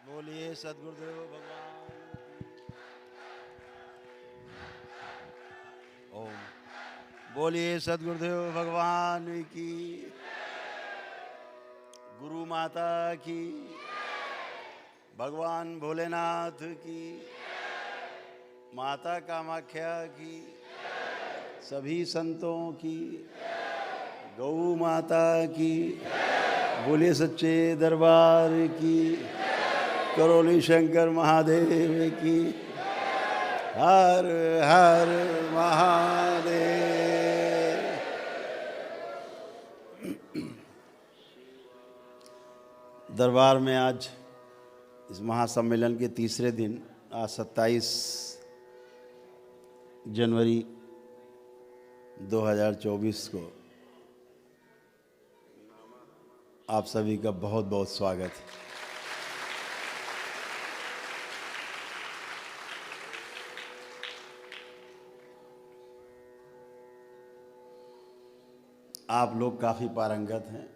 बोलिए सदगुरुदेव भगवान की। ओम बोलिए सदगुरुदेव भगवान की। गुरु माता की, भगवान भोलेनाथ की, माता कामाख्या की, सभी संतों की, गौ माता की, बोलिए सच्चे दरबार की, करोली शंकर महादेव की। हर हर महादेव। दरबार में आज इस महासम्मेलन के तीसरे दिन आज 27 जनवरी 2024 को आप सभी का बहुत बहुत स्वागत है। आप लोग काफ़ी पारंगत हैं।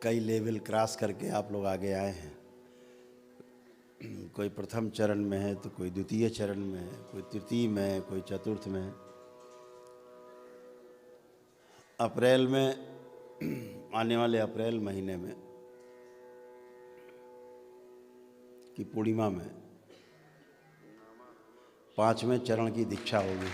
कई लेवल क्रॉस करके आप लोग आगे आए हैं। कोई प्रथम चरण में है तो कोई द्वितीय चरण में है, कोई तृतीय में है, कोई चतुर्थ में है। अप्रैल में आने वाले अप्रैल महीने में की पूर्णिमा में 5वें चरण की दीक्षा होगी।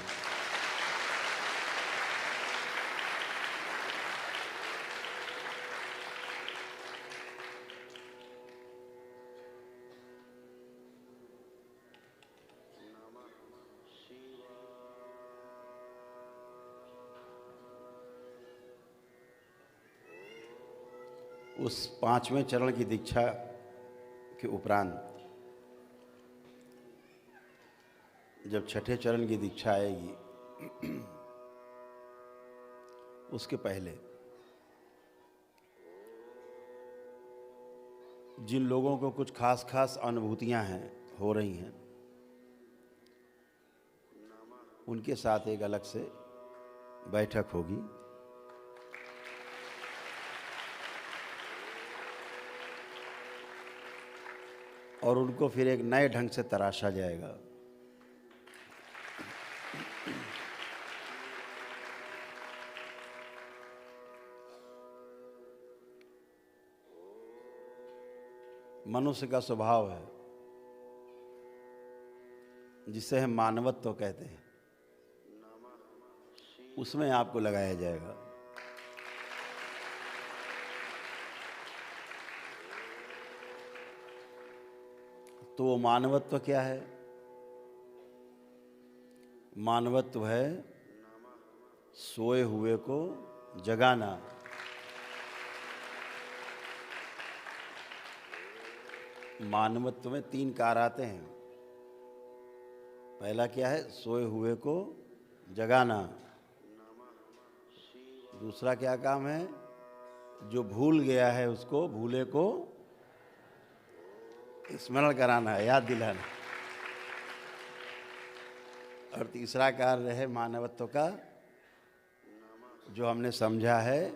उस 5वें चरण की दीक्षा के उपरांत जब छठे चरण की दीक्षा आएगी, उसके पहले जिन लोगों को कुछ खास खास अनुभूतियां हैं, हो रही हैं, उनके साथ एक अलग से बैठक होगी। और उनको फिर एक नए ढंग से तराशा जाएगा। मनुष्य का स्वभाव है जिसे हम मानवत्व कहते हैं, उसमें आपको लगाया जाएगा। तो वो मानवत्व क्या है? मानवत्व है सोए हुए को जगाना। मानवत्व में 3 कार आते हैं। पहला क्या है? सोए हुए को जगाना। दूसरा क्या काम है? जो भूल गया है उसको भूले को स्मरण कराना है, याद दिलाना। और तीसरा कार्य है मानवत्व का, जो हमने समझा है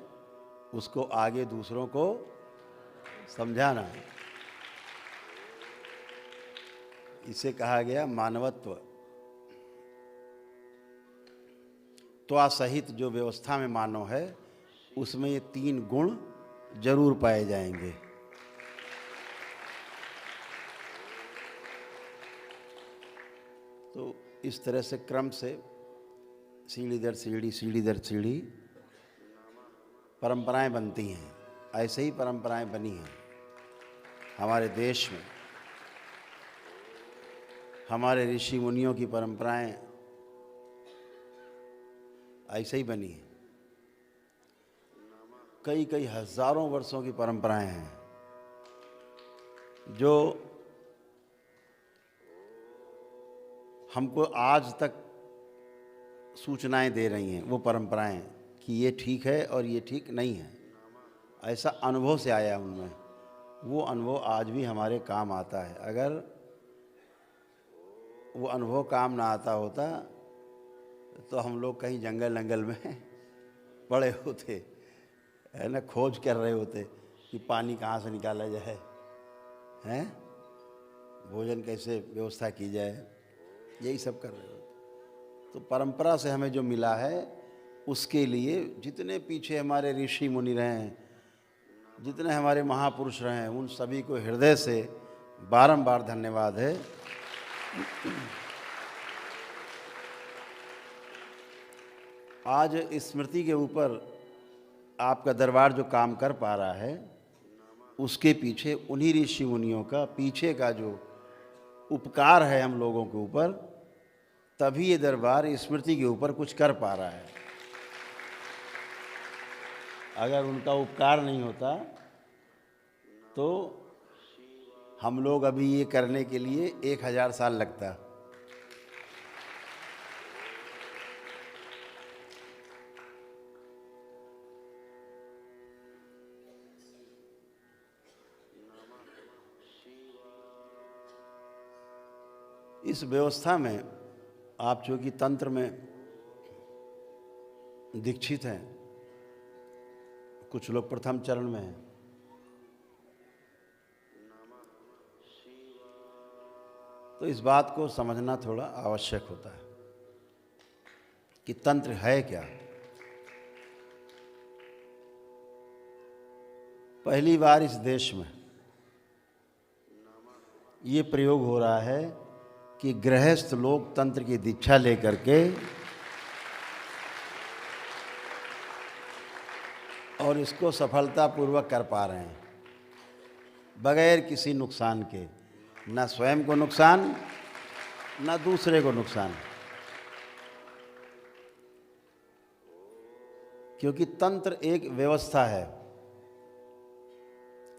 उसको आगे दूसरों को समझाना है। इसे कहा गया मानवत्व। त्वा सहित जो व्यवस्था में मानव है, उसमें ये 3 गुण जरूर पाए जाएंगे। तो इस तरह से क्रम से सीढ़ी दर सीढ़ी परंपराएं बनती हैं। ऐसे ही परंपराएं बनी हैं हमारे देश में। हमारे ऋषि मुनियों की परंपराएं ऐसे ही बनी हैं। कई कई हजारों वर्षों की परंपराएं हैं जो हमको आज तक सूचनाएं दे रही हैं। वो परंपराएं कि ये ठीक है और ये ठीक नहीं है, ऐसा अनुभव से आया उनमें। वो अनुभव आज भी हमारे काम आता है। अगर वो अनुभव काम ना आता होता तो हम लोग कहीं जंगल जंगल में पड़े होते, है ना, खोज कर रहे होते कि पानी कहाँ से निकाला जाए, हैं, भोजन कैसे व्यवस्था की जाए, यही सब कर रहे होते। तो परंपरा से हमें जो मिला है उसके लिए जितने पीछे हमारे ऋषि मुनि रहे हैं, जितने हमारे महापुरुष रहे हैं, उन सभी को हृदय से बारंबार धन्यवाद है। आज स्मृति के ऊपर आपका दरबार जो काम कर पा रहा है, उसके पीछे उन्हीं ऋषि मुनियों का पीछे का जो उपकार है हम लोगों के ऊपर, तभी ये दरबार स्मृति के ऊपर कुछ कर पा रहा है। अगर उनका उपकार नहीं होता तो हम लोग अभी ये करने के लिए 1000 साल लगता। इस व्यवस्था में आप चूँकि तंत्र में दीक्षित हैं, कुछ लोग प्रथम चरण में हैं, तो इस बात को समझना थोड़ा आवश्यक होता है कि तंत्र है क्या। पहली बार इस देश में ये प्रयोग हो रहा है कि गृहस्थ लोग तंत्र की दीक्षा लेकर के और इसको सफलतापूर्वक कर पा रहे हैं बगैर किसी नुकसान के, ना स्वयं को नुकसान, ना दूसरे को नुकसान। क्योंकि तंत्र एक व्यवस्था है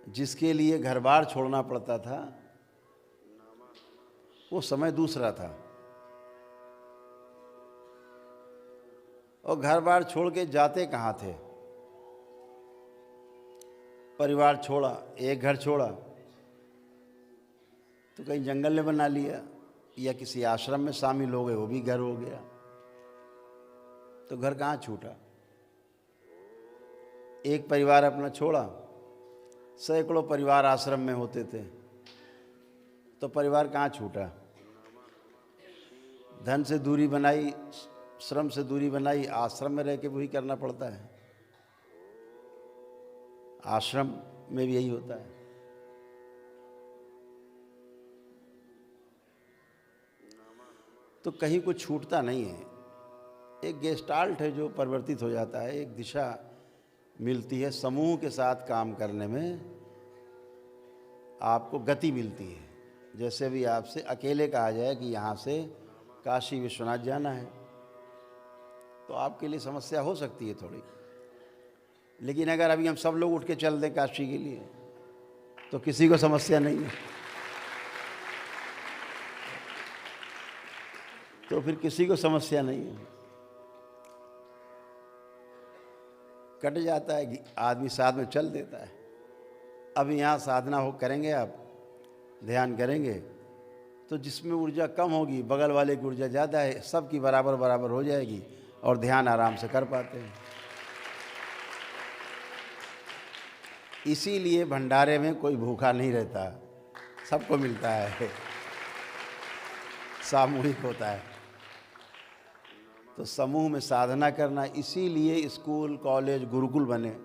जिसके लिए घर बार छोड़ना पड़ता था, वो समय दूसरा था। और घर बार छोड़ के जाते कहाँ थे? परिवार छोड़ा, एक घर छोड़ा तो कहीं जंगल में बना लिया या किसी आश्रम में शामिल हो गए, वो भी घर हो गया। तो घर कहाँ छूटा? एक परिवार अपना छोड़ा, सैकड़ों परिवार आश्रम में होते थे, तो परिवार कहाँ छूटा? धन से दूरी बनाई, श्रम से दूरी बनाई, आश्रम में रह के वही करना पड़ता है। आश्रम में भी यही होता है। तो कहीं कुछ छूटता नहीं है। एक गेस्टाल्ट है जो परिवर्तित हो जाता है, एक दिशा मिलती है, समूह के साथ काम करने में आपको गति मिलती है। जैसे भी आपसे अकेले कहा जाए कि यहाँ से काशी विश्वनाथ जाना है, तो आपके लिए समस्या हो सकती है थोड़ी, लेकिन अगर अभी हम सब लोग उठ के चल दें काशी के लिए तो किसी को समस्या नहीं है। तो फिर किसी को समस्या नहीं है, कट जाता है कि आदमी साथ में चल देता है। अब यहाँ साधना हो करेंगे, आप ध्यान करेंगे तो जिसमें ऊर्जा कम होगी बगल वाले की ऊर्जा ज़्यादा है, सबकी बराबर बराबर हो जाएगी और ध्यान आराम से कर पाते हैं। इसीलिए भंडारे में कोई भूखा नहीं रहता, सबको मिलता है, सामूहिक होता है। तो समूह में साधना करना, इसीलिए स्कूल कॉलेज गुरुकुल बने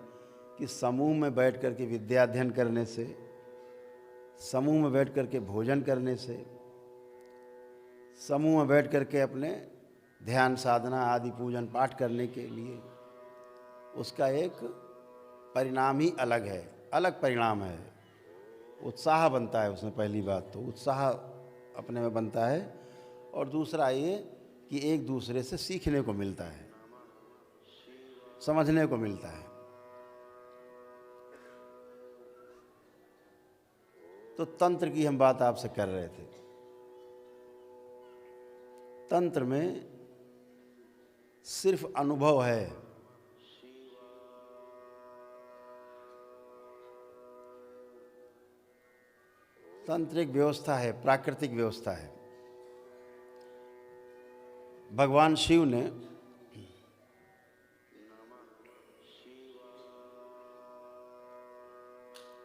कि समूह में बैठ कर के विद्या अध्ययन करने से, समूह में बैठ कर के भोजन करने से, समूह में बैठ कर के अपने ध्यान साधना आदि पूजन पाठ करने के लिए उसका एक परिणाम ही अलग है, अलग परिणाम है। उत्साह बनता है उसमें, पहली बात तो उत्साह अपने में बनता है, और दूसरा ये कि एक दूसरे से सीखने को मिलता है, समझने को मिलता है। तो तंत्र की हम बात आपसे कर रहे थे। तंत्र में सिर्फ अनुभव है, तंत्र एक व्यवस्था है, प्राकृतिक व्यवस्था है। भगवान शिव ने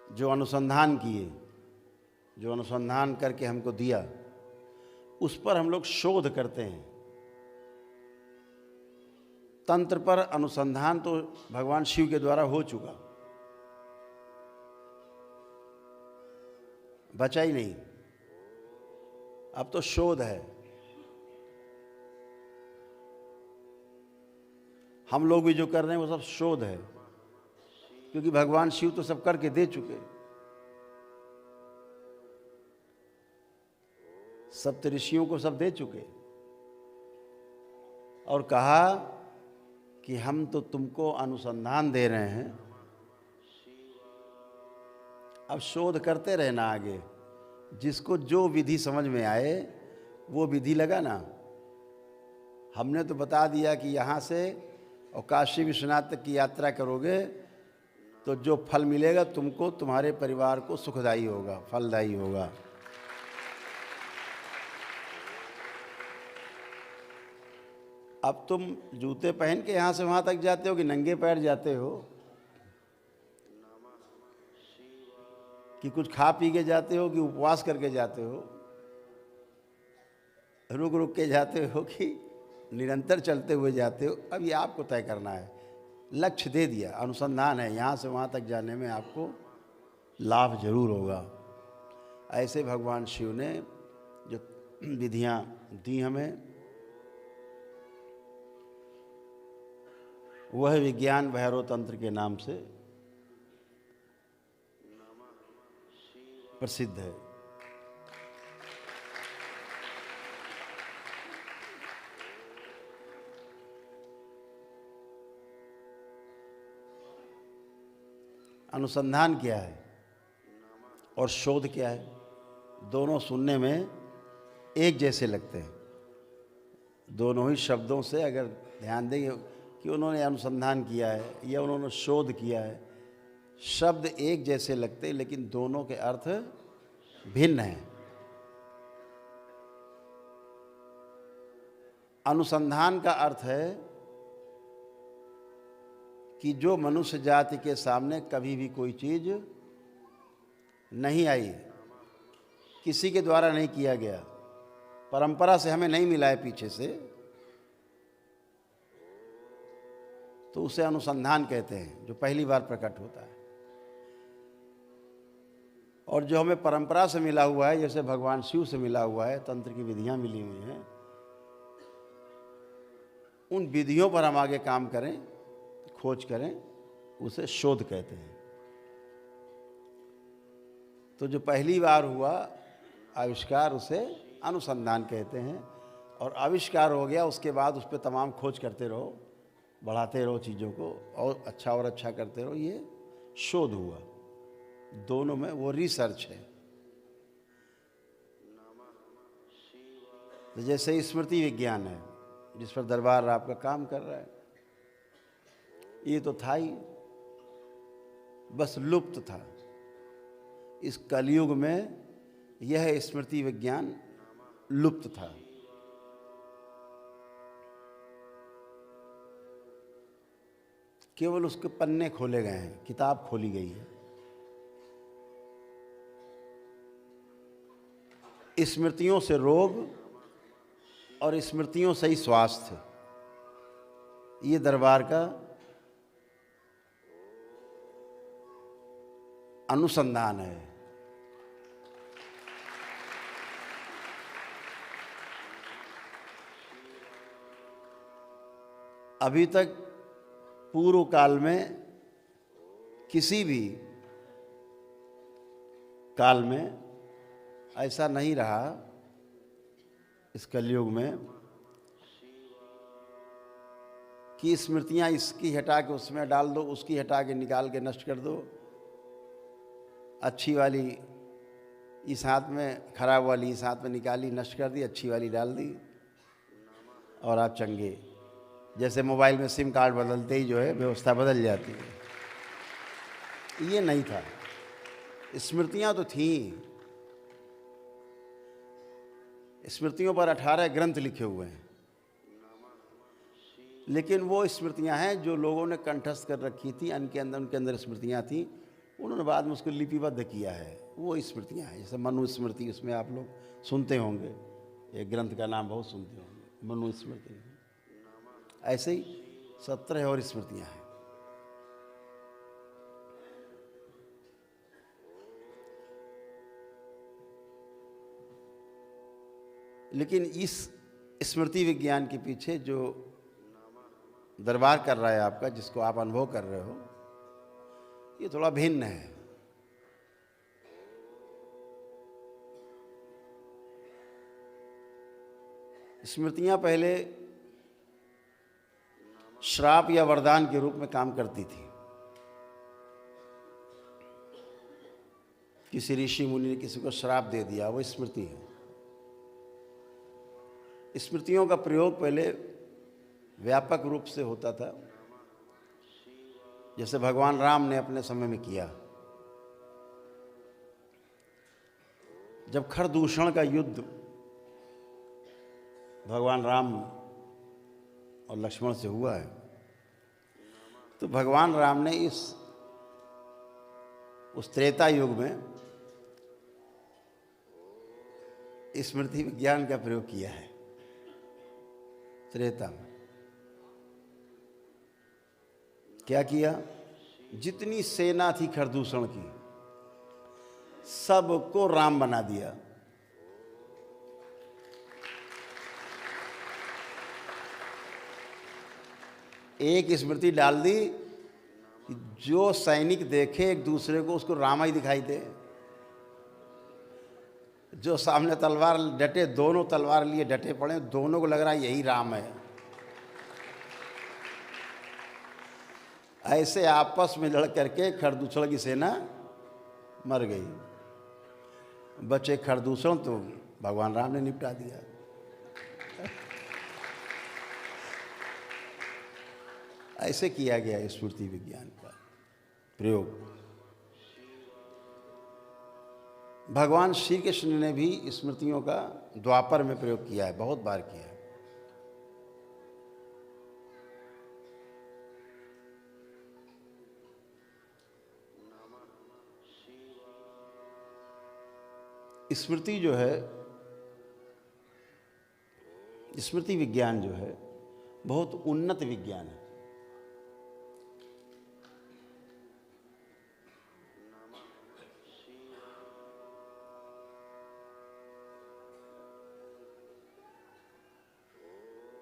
जो अनुसंधान किए, जो अनुसंधान करके हमको दिया, उस पर हम लोग शोध करते हैं। तंत्र पर अनुसंधान तो भगवान शिव के द्वारा हो चुका, बचा ही नहीं। अब तो शोध है। हम लोग भी जो कर रहे हैं वो सब शोध है, क्योंकि भगवान शिव तो सब करके दे चुके। सप्तऋषियों को सब दे चुके और कहा कि हम तो तुमको अनुसंधान दे रहे हैं, अब शोध करते रहना आगे। जिसको जो विधि समझ में आए वो विधि लगा ना। हमने तो बता दिया कि यहाँ से और काशी विश्वनाथ तक की यात्रा करोगे तो जो फल मिलेगा तुमको, तुम्हारे परिवार को सुखदायी होगा, फलदायी होगा। अब तुम जूते पहन के यहाँ से वहाँ तक जाते हो कि नंगे पैर जाते हो, कि कुछ खा पी के जाते हो कि उपवास करके जाते हो, रुक रुक के जाते हो कि निरंतर चलते हुए जाते हो, अब ये आपको तय करना है। लक्ष्य दे दिया, अनुसंधान है, यहाँ से वहाँ तक जाने में आपको लाभ जरूर होगा। ऐसे भगवान शिव ने जो विधियाँ दी हमें, वह विज्ञान भैरव तंत्र के नाम से प्रसिद्ध है। अनुसंधान क्या है और शोध क्या है, दोनों सुनने में एक जैसे लगते हैं। दोनों ही शब्दों से अगर ध्यान देंगे कि उन्होंने अनुसंधान किया है या उन्होंने शोध किया है, शब्द एक जैसे लगते हैं लेकिन दोनों के अर्थ भिन्न हैं। अनुसंधान का अर्थ है कि जो मनुष्य जाति के सामने कभी भी कोई चीज नहीं आई, किसी के द्वारा नहीं किया गया, परंपरा से हमें नहीं मिला है पीछे से, तो उसे अनुसंधान कहते हैं, जो पहली बार प्रकट होता है। और जो हमें परंपरा से मिला हुआ है, जैसे भगवान शिव से मिला हुआ है, तंत्र की विधियां मिली हुई हैं, उन विधियों पर हम आगे काम करें, खोज करें, उसे शोध कहते हैं। तो जो पहली बार हुआ आविष्कार, उसे अनुसंधान कहते हैं। और आविष्कार हो गया, उसके बाद उस पर तमाम खोज करते रहो, बढ़ाते रहो चीज़ों को, और अच्छा करते रहो, ये शोध हुआ। दोनों में वो रिसर्च है। तो जैसे स्मृति विज्ञान है, जिस पर दरबार आपका काम कर रहा है, ये तो था ही, बस लुप्त था। इस कलयुग में यह स्मृति विज्ञान लुप्त था। केवल उसके पन्ने खोले गए हैं, किताब खोली गई है। स्मृतियों से रोग और स्मृतियों से ही स्वास्थ्य, ये दरबार का अनुसंधान है। अभी तक पूर्व काल में, किसी भी काल में ऐसा नहीं रहा, इस कलयुग में, कि स्मृतियां इसकी हटा के उसमें डाल दो, उसकी हटा के निकाल के नष्ट कर दो, अच्छी वाली इस हाथ में, खराब वाली इस हाथ में निकाली, नष्ट कर दी, अच्छी वाली डाल दी और आप चंगे। जैसे मोबाइल में सिम कार्ड बदलते ही जो है व्यवस्था बदल जाती है, ये नहीं था। स्मृतियां तो थीं। स्मृतियों पर 18 ग्रंथ लिखे हुए हैं। लेकिन वो स्मृतियां हैं जो लोगों ने कंठस्थ कर रखी थी, उनके अंदर स्मृतियां थी, उन्होंने बाद में उसको लिपिबद्ध किया है। वो स्मृतियां हैं, जैसे मनुस्मृति, उसमें आप लोग सुनते होंगे, एक ग्रंथ का नाम बहुत सुनते होंगे, मनुस्मृति। ऐसे ही 17 और स्मृतियां हैं। लेकिन इस स्मृति विज्ञान के पीछे जो दरबार कर रहा है आपका, जिसको आप अनुभव कर रहे हो, ये थोड़ा भिन्न है। स्मृतियां पहले श्राप या वरदान के रूप में काम करती थी। किसी ऋषि मुनि ने किसी को श्राप दे दिया, वो स्मृति है। स्मृतियों का प्रयोग पहले व्यापक रूप से होता था, जैसे भगवान राम ने अपने समय में किया। जब खरदूषण का युद्ध भगवान राम और लक्ष्मण से हुआ है, तो भगवान राम ने उस त्रेता युग में स्मृति विज्ञान का प्रयोग किया है। त्रेता में क्या किया? जितनी सेना थी खरदूषण की, सबको राम बना दिया। एक स्मृति डाल दी कि जो सैनिक देखे एक दूसरे को, उसको राम ही दिखाई दे। जो सामने तलवार डटे, दोनों तलवार लिए डटे पड़े, दोनों को लग रहा है यही राम है। ऐसे आपस में लड़ करके खरदूषण की सेना मर गई। बचे खरदूषण तो भगवान राम ने निपटा दिया। ऐसे किया गया स्मृति विज्ञान का प्रयोग। भगवान श्री कृष्ण ने भी स्मृतियों का द्वापर में प्रयोग किया है, बहुत बार किया है। स्मृति जो है, स्मृति विज्ञान जो है, बहुत उन्नत विज्ञान है।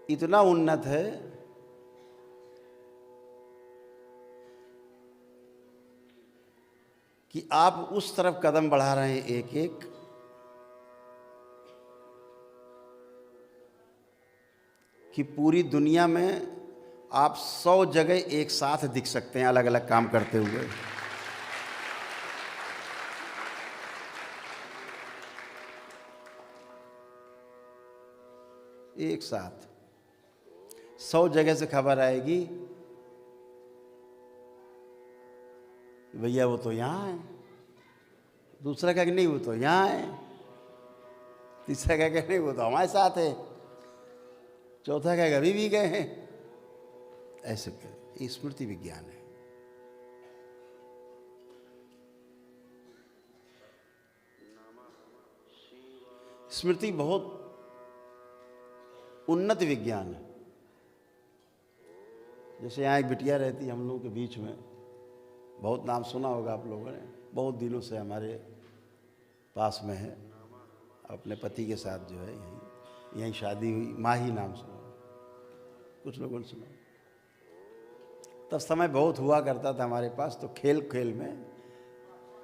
इतना उन्नत है कि आप उस तरफ कदम बढ़ा रहे हैं एक एक, कि पूरी दुनिया में आप 100 जगह एक साथ दिख सकते हैं, अलग अलग काम करते हुए। एक साथ 100 जगह से खबर आएगी, भैया वो तो यहाँ है। दूसरा कहेगा नहीं वो तो यहाँ है। तीसरा कहेगा नहीं वो तो हमारे साथ है। चौथा कहेगा अभी भी गए हैं। ऐसे ये स्मृति विज्ञान है। स्मृति बहुत उन्नत विज्ञान है। जैसे यहाँ एक बिटिया रहती है हम लोगों के बीच में, बहुत नाम सुना होगा आप लोगों ने, बहुत दिनों से हमारे पास में है, अपने पति के साथ जो है यहीं शादी हुई। माही नाम सुना, कुछ लोगों ने सुना। तब समय बहुत हुआ करता था हमारे पास, तो खेल खेल में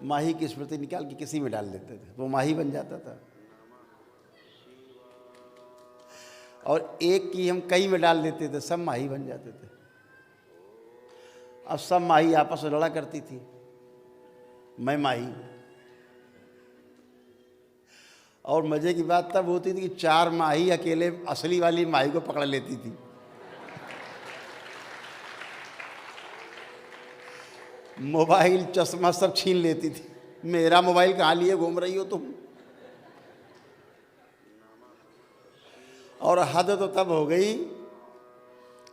माही की स्मृति निकाल के किसी में डाल देते थे, वो माही बन जाता था। और एक की हम कई में डाल देते थे, सब माही बन जाते थे। अब सब माही आपस में लड़ा करती थी, मैं माही। और मजे की बात तब होती थी कि 4 माही अकेले असली वाली माही को पकड़ लेती थी। मोबाइल चश्मा सब छीन लेती थी। मेरा मोबाइल कहाँ लिए घूम रही हो तुम? और हद तो तब हो गई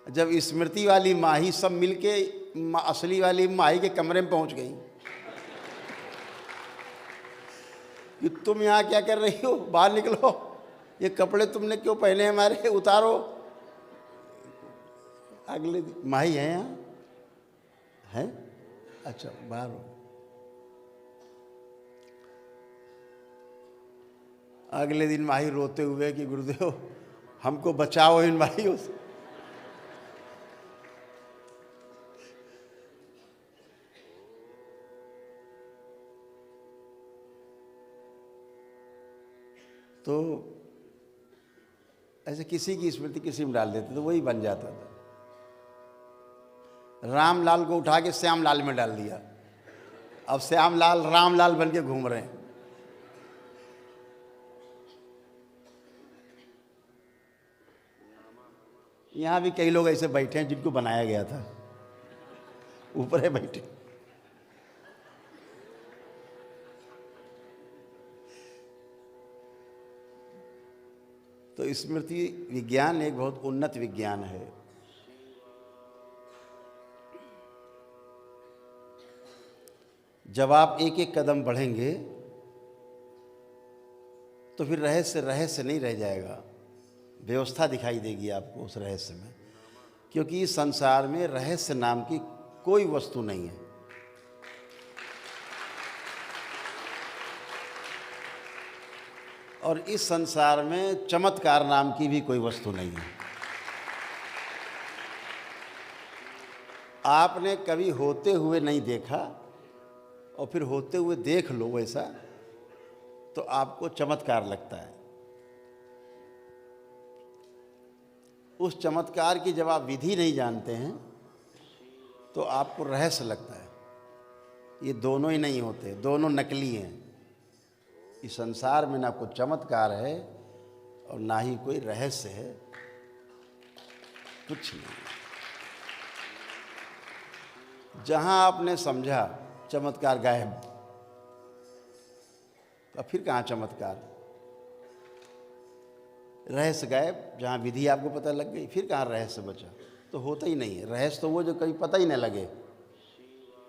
जब स्मृति वाली माही सब मिलके असली वाली माही के कमरे में पहुंच गई कि तुम यहाँ क्या कर रही हो, बाहर निकलो, ये कपड़े तुमने क्यों पहने हमारे, उतारो। अगले दिन माही है यहाँ है, अच्छा बाहर हो। अगले दिन माही रोते हुए कि गुरुदेव हमको बचाओ इन माहियों से। तो ऐसे किसी की स्मृति किसी में डाल देते तो वही बन जाता था। रामलाल को उठा के श्यामलाल में डाल दिया, अब श्यामलाल रामलाल बन के घूम रहे हैं। यहाँ भी कई लोग ऐसे बैठे हैं जिनको बनाया गया था, ऊपर है बैठे। तो स्मृति विज्ञान एक बहुत उन्नत विज्ञान है। जब आप एक एक कदम बढ़ेंगे तो फिर रहस्य रहस्य नहीं रह जाएगा, व्यवस्था दिखाई देगी आपको उस रहस्य में, क्योंकि इस संसार में रहस्य नाम की कोई वस्तु नहीं है। और इस संसार में चमत्कार नाम की भी कोई वस्तु नहीं है। आपने कभी होते हुए नहीं देखा और फिर होते हुए देख लो वैसा, तो आपको चमत्कार लगता है। उस चमत्कार की जब आप विधि नहीं जानते हैं तो आपको रहस्य लगता है। ये दोनों ही नहीं होते, दोनों नकली हैं। इस संसार में ना कोई चमत्कार है और ना ही कोई रहस्य है, कुछ नहीं। जहां आपने समझा चमत्कार गायब, तो फिर कहाँ चमत्कार, रहस्य गायब। जहाँ विधि आपको पता लग गई फिर कहाँ रहस्य बचा, तो होता ही नहीं है। रहस्य तो वो जो कहीं पता ही न लगे,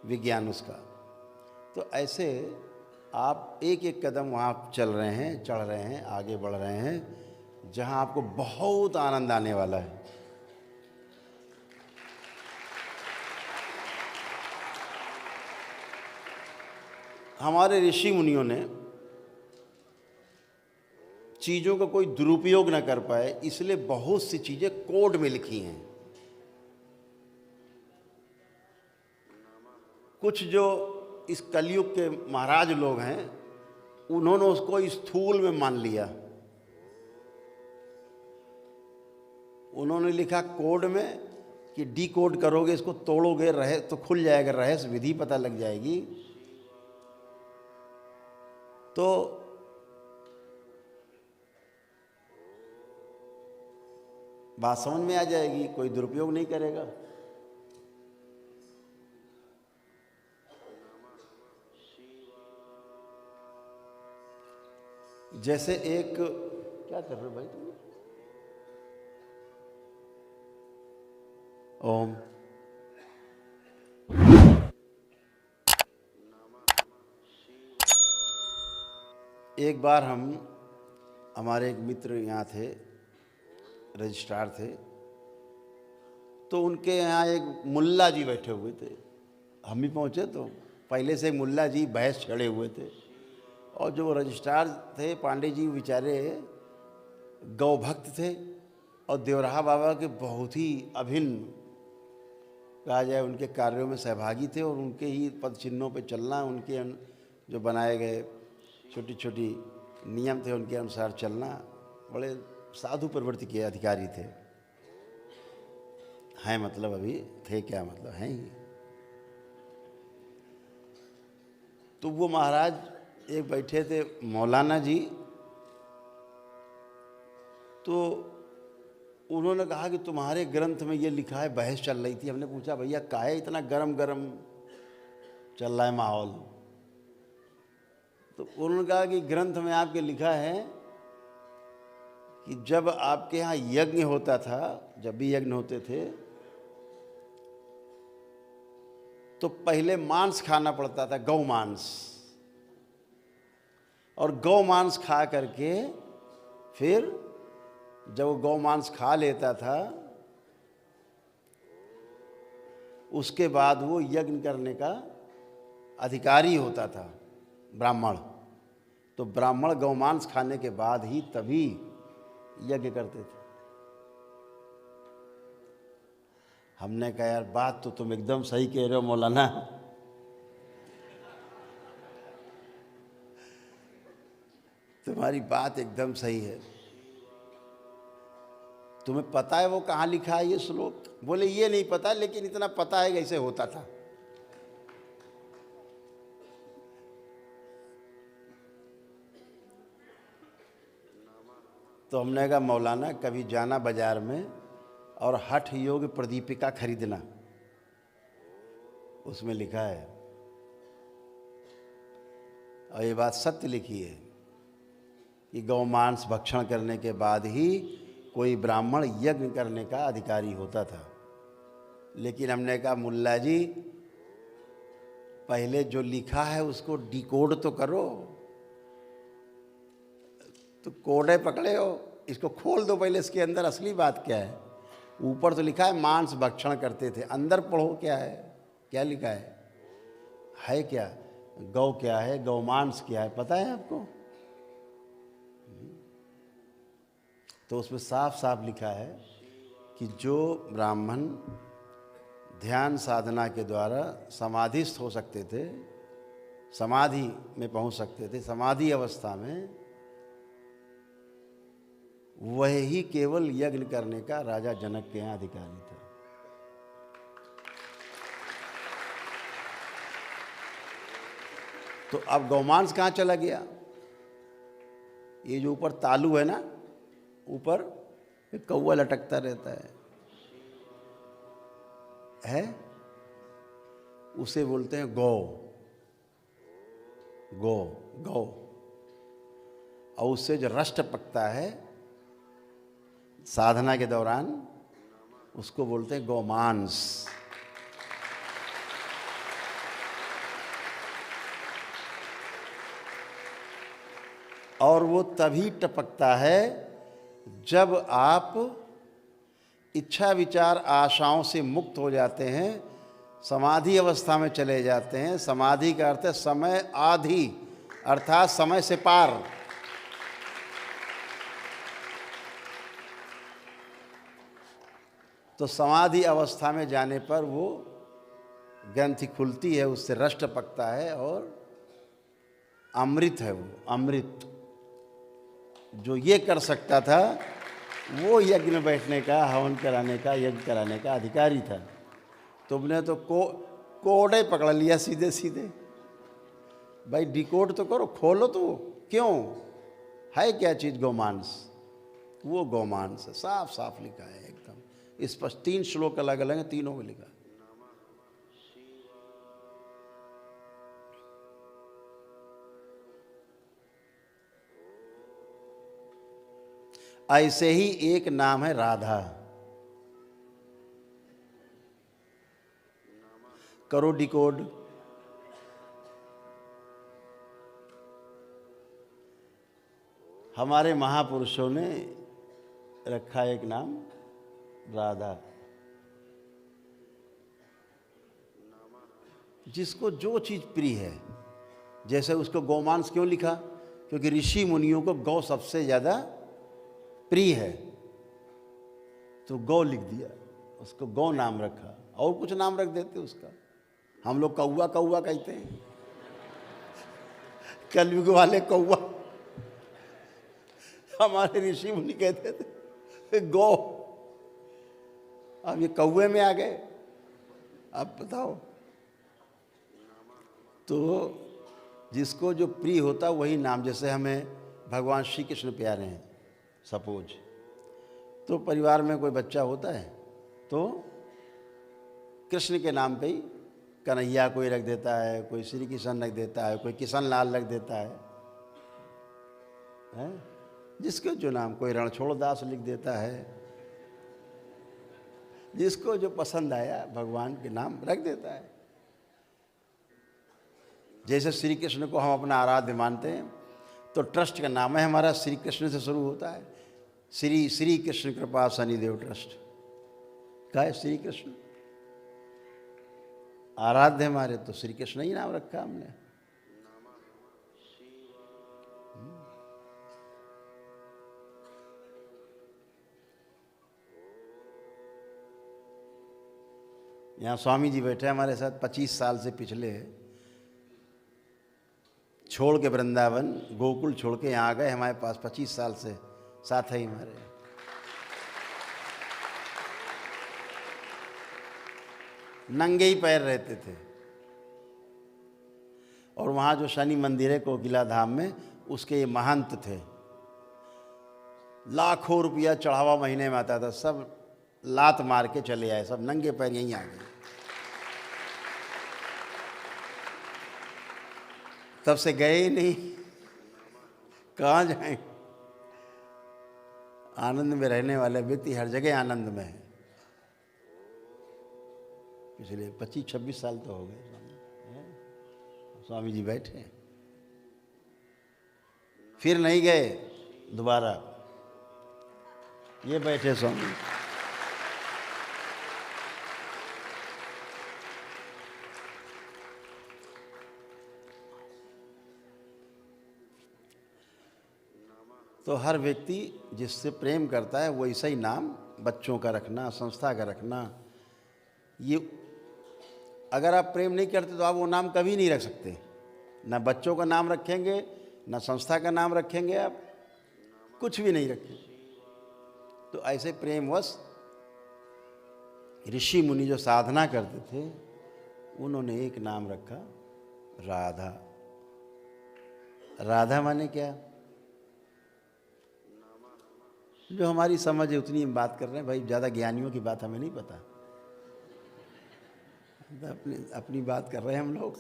विज्ञान उसका। तो ऐसे आप एक एक कदम वहाँ चल रहे हैं, चढ़ रहे हैं, आगे बढ़ रहे हैं, जहाँ आपको बहुत आनंद आने वाला है। हमारे ऋषि मुनियों ने चीज़ों का कोई दुरुपयोग न कर पाए, इसलिए बहुत सी चीज़ें कोड में लिखी हैं। कुछ जो इस कलयुग के महाराज लोग हैं, उन्होंने उसको स्थूल में मान लिया। उन्होंने लिखा कोड में कि डी कोड करोगे, इसको तोड़ोगे, रहे तो खुल जाएगा रहस्य, विधि पता लग जाएगी। तो बात समझ में आ जाएगी, कोई दुरुपयोग नहीं करेगा। जैसे एक, क्या कर रहे हो भाई तुम? ओम। एक बार हमारे एक मित्र यहाँ थे, रजिस्ट्रार थे, तो उनके यहाँ एक मुल्ला जी बैठे हुए थे। हम भी पहुँचे तो पहले से मुल्ला जी बहस छड़े हुए थे, और जो रजिस्ट्रार थे पांडे जी, बेचारे गौ भक्त थे और देवराहा बाबा के बहुत ही अभिन्न, कहा जाए, उनके कार्यों में सहभागी थे, और उनके ही पद चिन्हों पे चलना, उनके जो बनाए गए छोटी छोटी नियम थे उनके अनुसार चलना, बड़े साधु प्रवृत्ति के अधिकारी थे। हैं मतलब अभी थे, क्या मतलब हैं ही। तो वो महाराज एक बैठे थे मौलाना जी, तो उन्होंने कहा कि तुम्हारे ग्रंथ में ये लिखा है, बहस चल रही थी। हमने पूछा भैया काहे इतना गरम गरम चल रहा है माहौल? तो उन्होंने कहा कि ग्रंथ में आपके लिखा है कि जब आपके यहाँ यज्ञ होता था, जब भी यज्ञ होते थे, तो पहले मांस खाना पड़ता था, गौ मांस, और गौ मांस खा करके फिर जब वो गौ मांस खा लेता था, उसके बाद वो यज्ञ करने का अधिकारी होता था, ब्राह्मण। तो ब्राह्मण गौ मांस खाने के बाद ही तभी यज्ञ करते थे। हमने कहा यार बात तो तुम एकदम सही कह रहे हो मौलाना, तुम्हारी बात एकदम सही है। तुम्हें पता है वो कहाँ लिखा है ये श्लोक? बोले ये नहीं पता, लेकिन इतना पता है कि ऐसे होता था। तो हमने कहा मौलाना कभी जाना बाजार में और हठ योग प्रदीपिका खरीदना, उसमें लिखा है, और ये बात सत्य लिखी है कि गौ मांस भक्षण करने के बाद ही कोई ब्राह्मण यज्ञ करने का अधिकारी होता था। लेकिन हमने कहा मुल्ला जी पहले जो लिखा है उसको डिकोड तो करो, तो कोडे पकड़े हो, इसको खोल दो पहले, इसके अंदर असली बात क्या है। ऊपर तो लिखा है मांस भक्षण करते थे, अंदर पढ़ो क्या है, क्या लिखा है क्या, गौ क्या है, गौ मांस क्या है, पता है आपको? तो उसमें साफ साफ लिखा है कि जो ब्राह्मण ध्यान साधना के द्वारा समाधिस्थ हो सकते थे, समाधि में पहुंच सकते थे, समाधि अवस्था में, वह ही केवल यज्ञ करने का राजा जनक के यहाँ अधिकारी था। तो अब गौमांस कहाँ चला गया? ये जो ऊपर तालू है ना, ऊपर एक कौवा लटकता रहता है, उसे बोलते हैं गौ, गौ गौ। और उससे जो रष्ट पकता है साधना के दौरान, उसको बोलते हैं गौमांस। और वो तभी टपकता है जब आप इच्छा विचार आशाओं से मुक्त हो जाते हैं, समाधि अवस्था में चले जाते हैं। समाधि का अर्थ है समय आधि, अर्थात समय से पार। तो समाधि अवस्था में जाने पर वो ग्रंथि खुलती है, उससे रष्ट पकता है और अमृत है वो, अमृत। जो ये कर सकता था वो यज्ञ में बैठने का, हवन कराने का, यज्ञ कराने का अधिकारी था। तुमने तो कोडे पकड़ लिया सीधे सीधे। भाई डिकोड तो करो, खोलो तो। क्यों है क्या चीज़ गौमांस? वो गौमांस है, साफ साफ लिखा है एकदम स्पष्ट। 3 श्लोक अलग अलग हैं, तीनों में लिखा है। ऐसे ही एक नाम है राधा। करो डिकोड। हमारे महापुरुषों ने रखा एक नाम राधा। जिसको जो चीज़ प्रिय है, जैसे उसको गौमांस क्यों लिखा? क्योंकि ऋषि मुनियों को गौ सबसे ज़्यादा प्रिय है, तो गौ लिख दिया, उसको गौ नाम रखा। और कुछ नाम रख देते उसका। हम लोग कौवा कौवा कहते हैं, कलयुग वाले कौवा। हमारे ऋषि मुनि कहते थे गौ। अब ये कौवे में आ गए। अब बताओ, तो जिसको जो प्रिय होता वही नाम। जैसे हमें भगवान श्री कृष्ण प्यारे हैं सपोज, तो परिवार में कोई बच्चा होता है तो कृष्ण के नाम पे ही कन्हैया कोई रख देता है, कोई श्री कृष्ण रख देता है, कोई किशन लाल रख देता है? जिसको जो नाम, कोई रणछोड़ दास लिख देता है, जिसको जो पसंद आया भगवान के नाम रख देता है। जैसे श्री कृष्ण को हम अपना आराध्य मानते हैं, तो ट्रस्ट का नाम है हमारा श्री कृष्ण से शुरू होता है। श्री श्री कृष्ण कृपा शनिदेव ट्रस्ट का है श्री कृष्ण। आराध्य हमारे तो श्री कृष्ण ही नाम रखा हमने। यहाँ स्वामी जी बैठे हमारे साथ 25 साल से पिछले, छोड़ के वृंदावन गोकुल छोड़ के यहाँ आ गए हमारे पास, 25 साल से साथ ही हमारे। नंगे ही पैर रहते थे। और वहाँ जो शनि मंदिर है कोकिला धाम में, उसके ये महंत थे। लाखों रुपया चढ़ावा महीने में आता था, सब लात मार के चले आए, सब नंगे पैर यहीं आ गए। तब से गए ही नहीं, कहाँ जाएं। आनंद में रहने वाले व्यक्ति हर जगह आनंद में है। पिछले 25-26 साल तो हो गए स्वामी जी बैठे, फिर नहीं गए दोबारा, ये बैठे स्वामी। तो हर व्यक्ति जिससे प्रेम करता है वो ऐसा ही नाम बच्चों का रखना, संस्था का रखना। ये अगर आप प्रेम नहीं करते तो आप वो नाम कभी नहीं रख सकते। ना बच्चों का नाम रखेंगे, ना संस्था का नाम रखेंगे, आप कुछ भी नहीं रखेंगे। तो ऐसे प्रेमवश ऋषि मुनि जो साधना करते थे, उन्होंने एक नाम रखा, राधा। राधा माने क्या? जो हमारी समझ है उतनी हम बात कर रहे हैं भाई, ज़्यादा ज्ञानियों की बात हमें नहीं पता, अपनी बात कर रहे हैं हम लोग।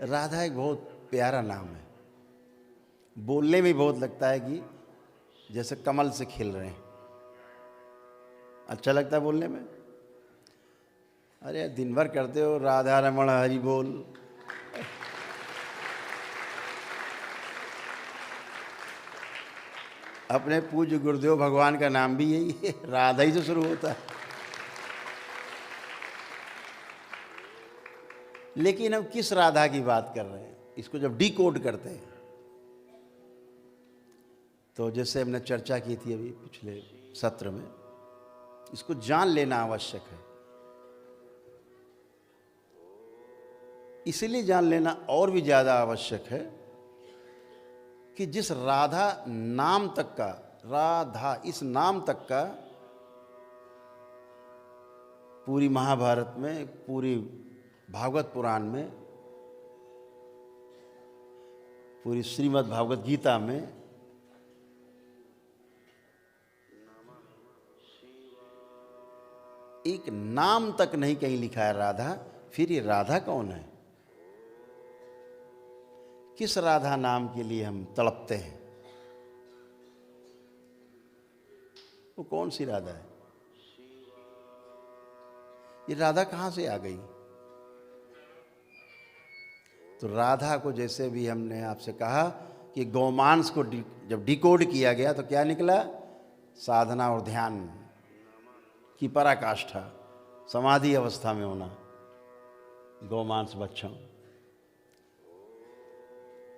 राधा एक बहुत प्यारा नाम है, बोलने में बहुत लगता है कि जैसे कमल से खिल रहे हैं, अच्छा लगता है बोलने में। अरे दिन भर करते हो राधा रमण हरि बोल, अपने पूज्य गुरुदेव भगवान का नाम भी यही है, राधा ही से शुरू होता है। लेकिन हम किस राधा की बात कर रहे हैं, इसको जब डिकोड करते हैं तो जैसे हमने चर्चा की थी अभी पिछले सत्र में, इसको जान लेना आवश्यक है। इसलिए जान लेना और भी ज़्यादा आवश्यक है कि जिस राधा नाम तक का, राधा इस नाम तक का पूरी महाभारत में, पूरी भागवत पुराण में, पूरी श्रीमद् भागवत गीता में एक नाम तक नहीं कहीं लिखा है राधा। फिर ये राधा कौन है? किस राधा नाम के लिए हम तड़पते हैं? वो कौन सी राधा है? ये राधा कहाँ से आ गई? तो राधा को जैसे भी हमने आपसे कहा कि गौमांस को जब डिकोड किया गया तो क्या निकला? साधना और ध्यान की पराकाष्ठा, समाधि अवस्था में होना, गौमांस बच्चों।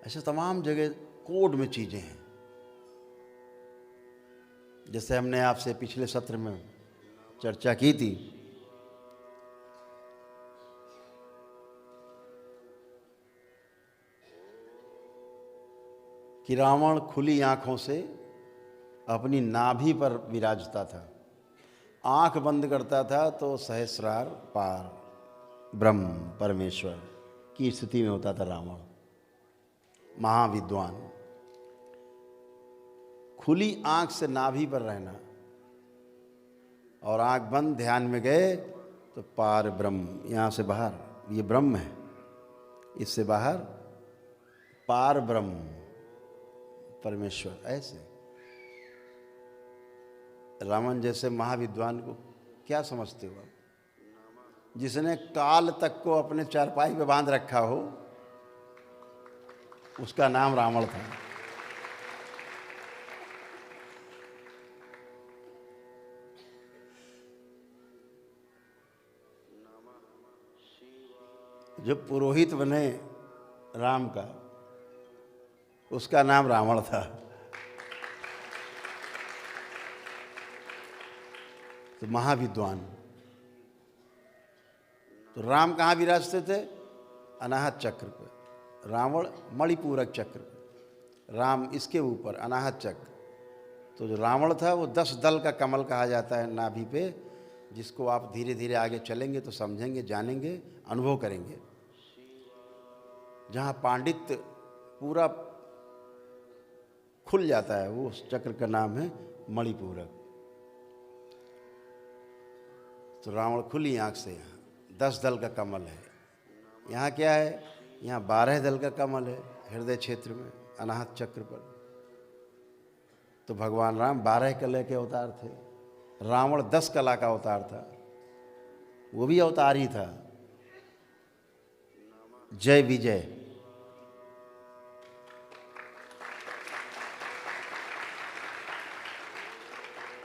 ऐसे तमाम जगह कोड में चीज़ें हैं। जैसे हमने आपसे पिछले सत्र में चर्चा की थी कि रावण खुली आंखों से अपनी नाभि पर विराजता था, आंख बंद करता था तो सहस्रार पार ब्रह्म परमेश्वर की स्थिति में होता था रावण, महाविद्वान। खुली आंख से नाभि पर रहना और आंख बंद, ध्यान में गए तो पार ब्रह्म, यहाँ से बाहर ये ब्रह्म है, इससे बाहर पार ब्रह्म, परमेश्वर। ऐसे रावण जैसे महाविद्वान को क्या समझते हो आप? जिसने काल तक को अपने चारपाई पे बांध रखा हो, उसका नाम रावण था। जो पुरोहित बने राम का, उसका नाम रावण था। तो महाविद्वान। तो राम कहाँ विराजते थे? अनाहत चक्र पर। रावण मणिपूरक चक्र पर, राम इसके ऊपर अनाहत चक्र। तो जो रावण था वो 10 दल का कमल कहा जाता है नाभि पे, जिसको आप धीरे धीरे आगे चलेंगे तो समझेंगे, जानेंगे, अनुभव करेंगे। जहाँ पांडित्य पूरा खुल जाता है, वो उस चक्र का नाम है मणिपूरक। तो रावण खुली आँख से यहाँ 10 दल का कमल है। यहाँ क्या है? यहाँ 12 दल का कमल है हृदय क्षेत्र में, अनाहत चक्र पर। तो भगवान राम 12 कला के अवतार थे। रावण 10 कला का अवतार था, वो भी अवतार ही था। जय विजय।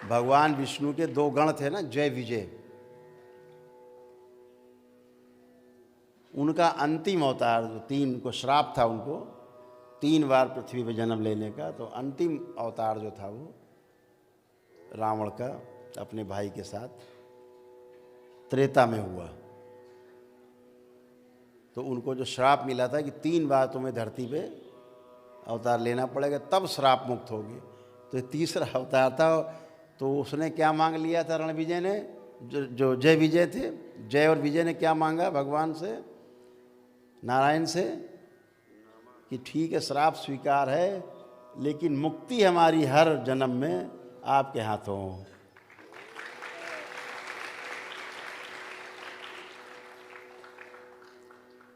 भगवान विष्णु के 2 गण थे ना, जय विजय। उनका अंतिम अवतार जो 3 को श्राप था, उनको 3 बार पृथ्वी पर जन्म लेने का, तो अंतिम अवतार जो था वो रावण का अपने भाई के साथ त्रेता में हुआ। तो उनको जो श्राप मिला था कि 3 बार तुम्हें धरती पे अवतार लेना पड़ेगा तब श्राप मुक्त होगी, तो ये तीसरा अवतार था। तो उसने क्या मांग लिया था रणविजय ने, जो जय विजय थे, जय और विजय ने क्या मांगा भगवान से, नारायण से, कि ठीक है श्राप स्वीकार है, लेकिन मुक्ति हमारी हर जन्म में आपके हाथों हो।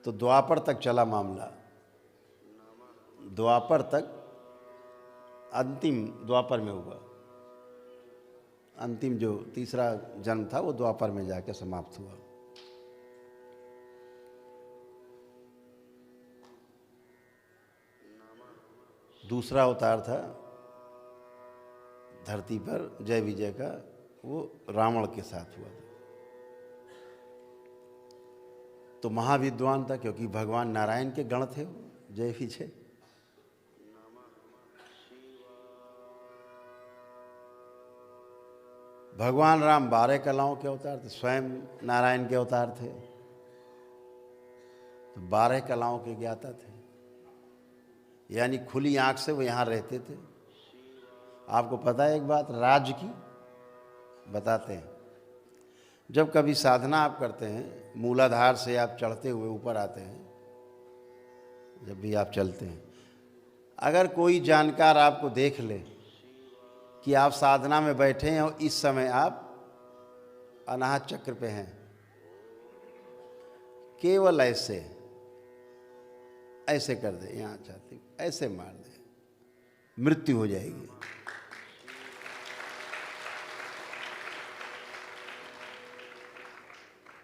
तो द्वापर तक चला मामला, द्वापर तक, अंतिम द्वापर में हुआ। अंतिम जो तीसरा जन्म था वो द्वापर में जाके समाप्त हुआ। दूसरा अवतार था धरती पर जय विजय का, वो रावण के साथ हुआ था। तो महाविद्वान था, क्योंकि भगवान नारायण के गण थे वो जय विजय। भगवान राम 12 कलाओं के अवतार थे, स्वयं नारायण के अवतार थे। तो 12 कलाओं के ज्ञाता थे, यानी खुली आंख से वो यहाँ रहते थे। आपको पता है एक बात राज्य की बताते हैं, जब कभी साधना आप करते हैं, मूलाधार से आप चढ़ते हुए ऊपर आते हैं, जब भी आप चलते हैं, अगर कोई जानकार आपको देख ले कि आप साधना में बैठे हैं और इस समय आप अनाहत चक्र पे हैं, केवल ऐसे ऐसे कर दे, यहाँ चाहते ऐसे मार दे, मृत्यु हो जाएगी।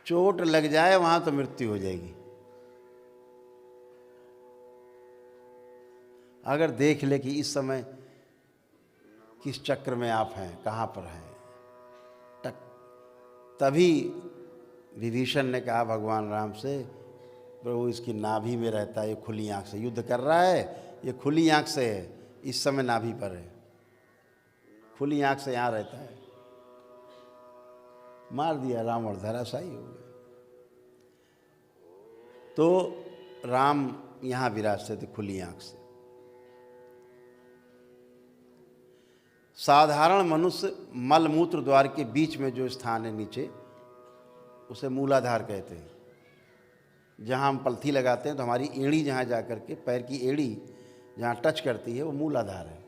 चोट लग जाए वहां तो मृत्यु हो जाएगी। अगर देख ले कि इस समय किस चक्र में आप हैं, कहाँ पर हैं, तभी विभीषण ने कहा भगवान राम से, प्रभु इसकी नाभि में रहता है, ये खुली आंख से युद्ध कर रहा है, ये खुली आंख से है, इस समय नाभि पर है, खुली आंख से यहाँ रहता है। मार दिया, रावण धराशायी हो गया। तो राम यहाँ विराजते थे खुली आंख से। साधारण मनुष्य मलमूत्र द्वार के बीच में जो स्थान है नीचे, उसे मूलाधार कहते हैं। जहाँ हम पलथी लगाते हैं तो हमारी एड़ी जहाँ जा कर के, पैर की एड़ी जहाँ टच करती है, वो मूलाधार है।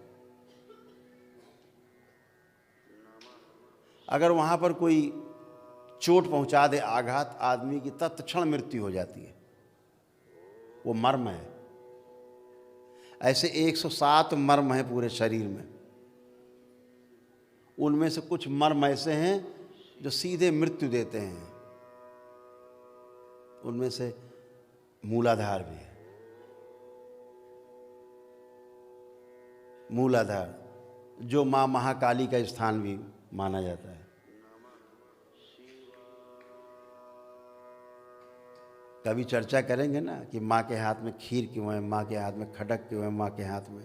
अगर वहाँ पर कोई चोट पहुँचा दे, आघात, आदमी की तत्क्षण मृत्यु हो जाती है, वो मर्म है। ऐसे 107 मर्म हैं पूरे शरीर में। उनमें से कुछ मर्म ऐसे हैं जो सीधे मृत्यु देते हैं, उनमें से मूलाधार भी है। मूलाधार जो माँ महाकाली का स्थान भी माना जाता है। कभी चर्चा करेंगे ना कि माँ के हाथ में खीर क्यों है, माँ के हाथ में खडक क्यों है, माँ के हाथ में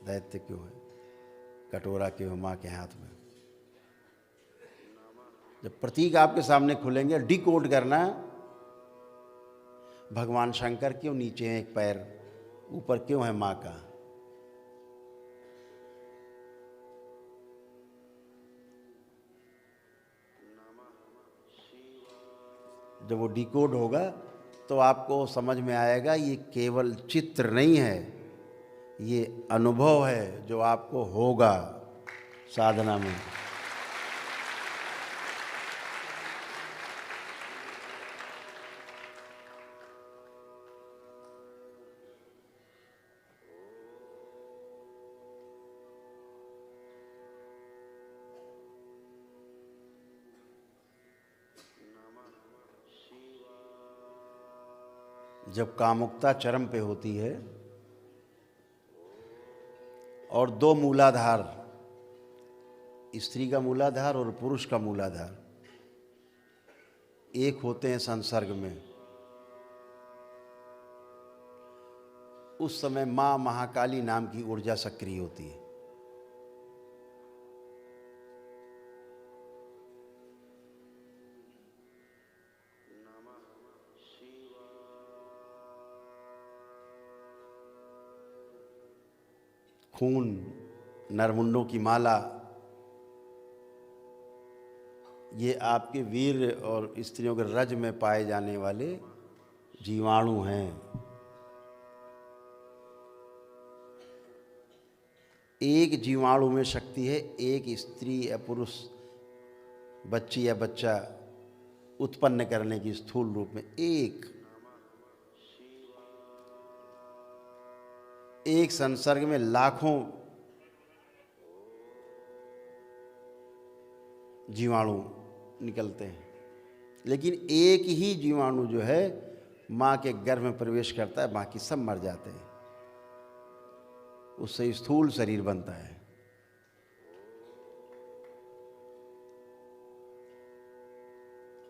दैत्य क्यों है, कटोरा क्यों है माँ के हाथ में। जब प्रतीक आपके सामने खुलेंगे, डिकोड करना, भगवान शंकर क्यों नीचे हैं, एक पैर ऊपर क्यों है माँ का। जब वो डिकोड होगा तो आपको समझ में आएगा ये केवल चित्र नहीं है, ये अनुभव है जो आपको होगा साधना में। जब कामुकता चरम पे होती है और दो मूलाधार, स्त्री का मूलाधार और पुरुष का मूलाधार एक होते हैं संसर्ग में, उस समय माँ महाकाली नाम की ऊर्जा सक्रिय होती है। खून, नरमुंडों की माला, ये आपके वीर और स्त्रियों के रज में पाए जाने वाले जीवाणु हैं। एक जीवाणु में शक्ति है, एक स्त्री या पुरुष बच्ची या बच्चा उत्पन्न करने की स्थूल रूप में एक संसर्ग में लाखों जीवाणु निकलते हैं, लेकिन एक ही जीवाणु जो है माँ के गर्भ में प्रवेश करता है, बाकी सब मर जाते हैं, उससे स्थूल शरीर बनता है।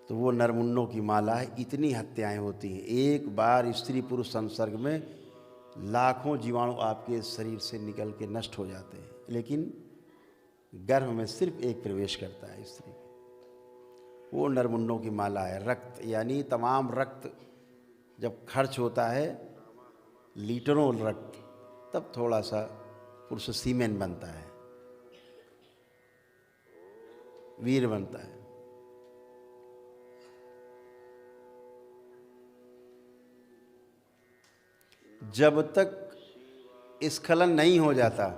तो वो नरमुंडों की माला है। इतनी हत्याएं होती हैं एक बार स्त्री पुरुष संसर्ग में, लाखों जीवाणु आपके शरीर से निकल के नष्ट हो जाते हैं, लेकिन गर्भ में सिर्फ एक प्रवेश करता है स्त्री, वो नरमुंडों की माला है। रक्त यानी तमाम रक्त जब खर्च होता है, लीटरों रक्त, तब थोड़ा सा पुरुष सीमेन बनता है, वीर बनता है। जब तक स्खलन नहीं हो जाता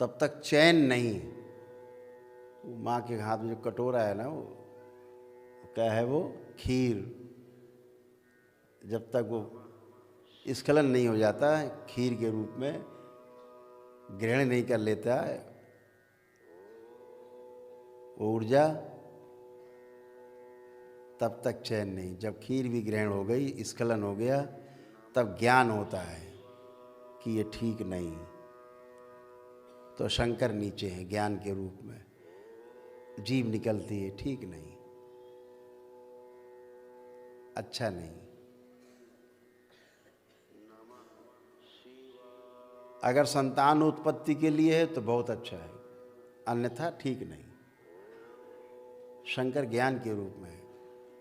तब तक चैन नहीं। वो माँ के हाथ में जो कटोरा है ना, वो क्या है, वो खीर। जब तक वो स्खलन नहीं हो जाता खीर के रूप में ग्रहण नहीं कर लेता है वो ऊर्जा, तब तक चैन नहीं। जब खीर भी ग्रहण हो गई, स्खलन हो गया, तब ज्ञान होता है कि ये ठीक नहीं। तो शंकर नीचे हैं ज्ञान के रूप में, जीभ निकलती है, ठीक नहीं, अच्छा नहीं। अगर संतान उत्पत्ति के लिए है तो बहुत अच्छा है, अन्यथा ठीक नहीं। शंकर ज्ञान के रूप में है,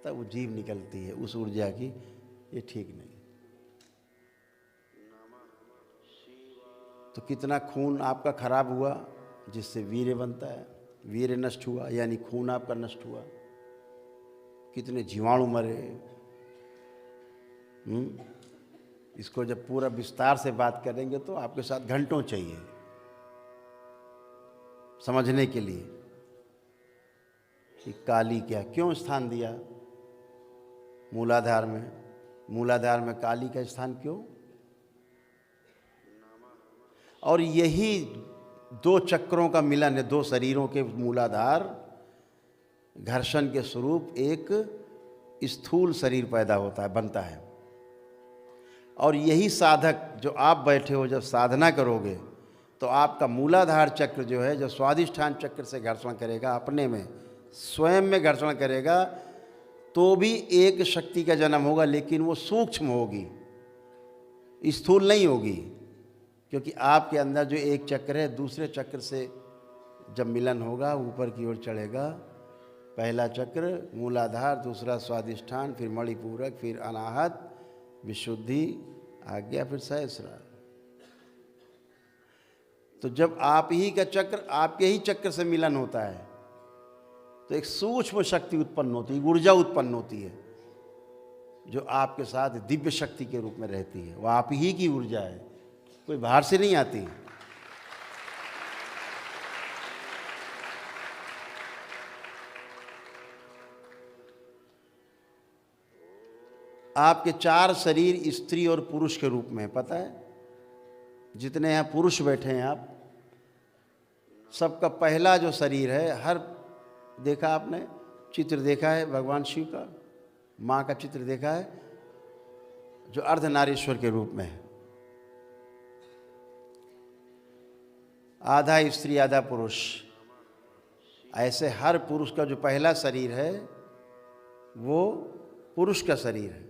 तब वो जीभ निकलती है उस ऊर्जा की, ये ठीक नहीं। तो कितना खून आपका खराब हुआ जिससे वीर्य बनता है, वीर्य नष्ट हुआ यानी खून आपका नष्ट हुआ। कितने जीवाणु मरे। इसको जब पूरा विस्तार से बात करेंगे तो आपके साथ घंटों चाहिए समझने के लिए कि काली क्या क्यों स्थान दिया मूलाधार में, मूलाधार में काली का स्थान क्यों? और यही दो चक्रों का मिलन है, दो शरीरों के मूलाधार घर्षण के स्वरूप एक स्थूल शरीर पैदा होता है, बनता है। और यही साधक जो आप बैठे हो, जब साधना करोगे तो आपका मूलाधार चक्र जो है, जो स्वाधिष्ठान चक्र से घर्षण करेगा, अपने में स्वयं में घर्षण करेगा, तो भी एक शक्ति का जन्म होगा, लेकिन वो सूक्ष्म होगी, स्थूल नहीं होगी। क्योंकि आपके अंदर जो एक चक्र है, दूसरे चक्र से जब मिलन होगा ऊपर की ओर चढ़ेगा। पहला चक्र मूलाधार, दूसरा स्वाधिष्ठान, फिर मणिपूरक, फिर अनाहत, विशुद्धि, आज्ञा, फिर सहस्रार। तो जब आप ही का चक्र, आपके ही चक्र से मिलन होता है तो एक सूक्ष्म शक्ति उत्पन्न होती है, ऊर्जा उत्पन्न होती है, जो आपके साथ दिव्य शक्ति के रूप में रहती है। वो आप ही की ऊर्जा है, कोई बाहर से नहीं आती। आपके 4 शरीर स्त्री और पुरुष के रूप में, पता है? जितने यहाँ पुरुष बैठे हैं आप, सबका पहला जो शरीर है, हर देखा आपने चित्र देखा है भगवान शिव का, माँ का चित्र देखा है, जो अर्धनारीश्वर के रूप में है, आधा स्त्री आधा पुरुष। ऐसे हर पुरुष का जो पहला शरीर है वो पुरुष का शरीर है,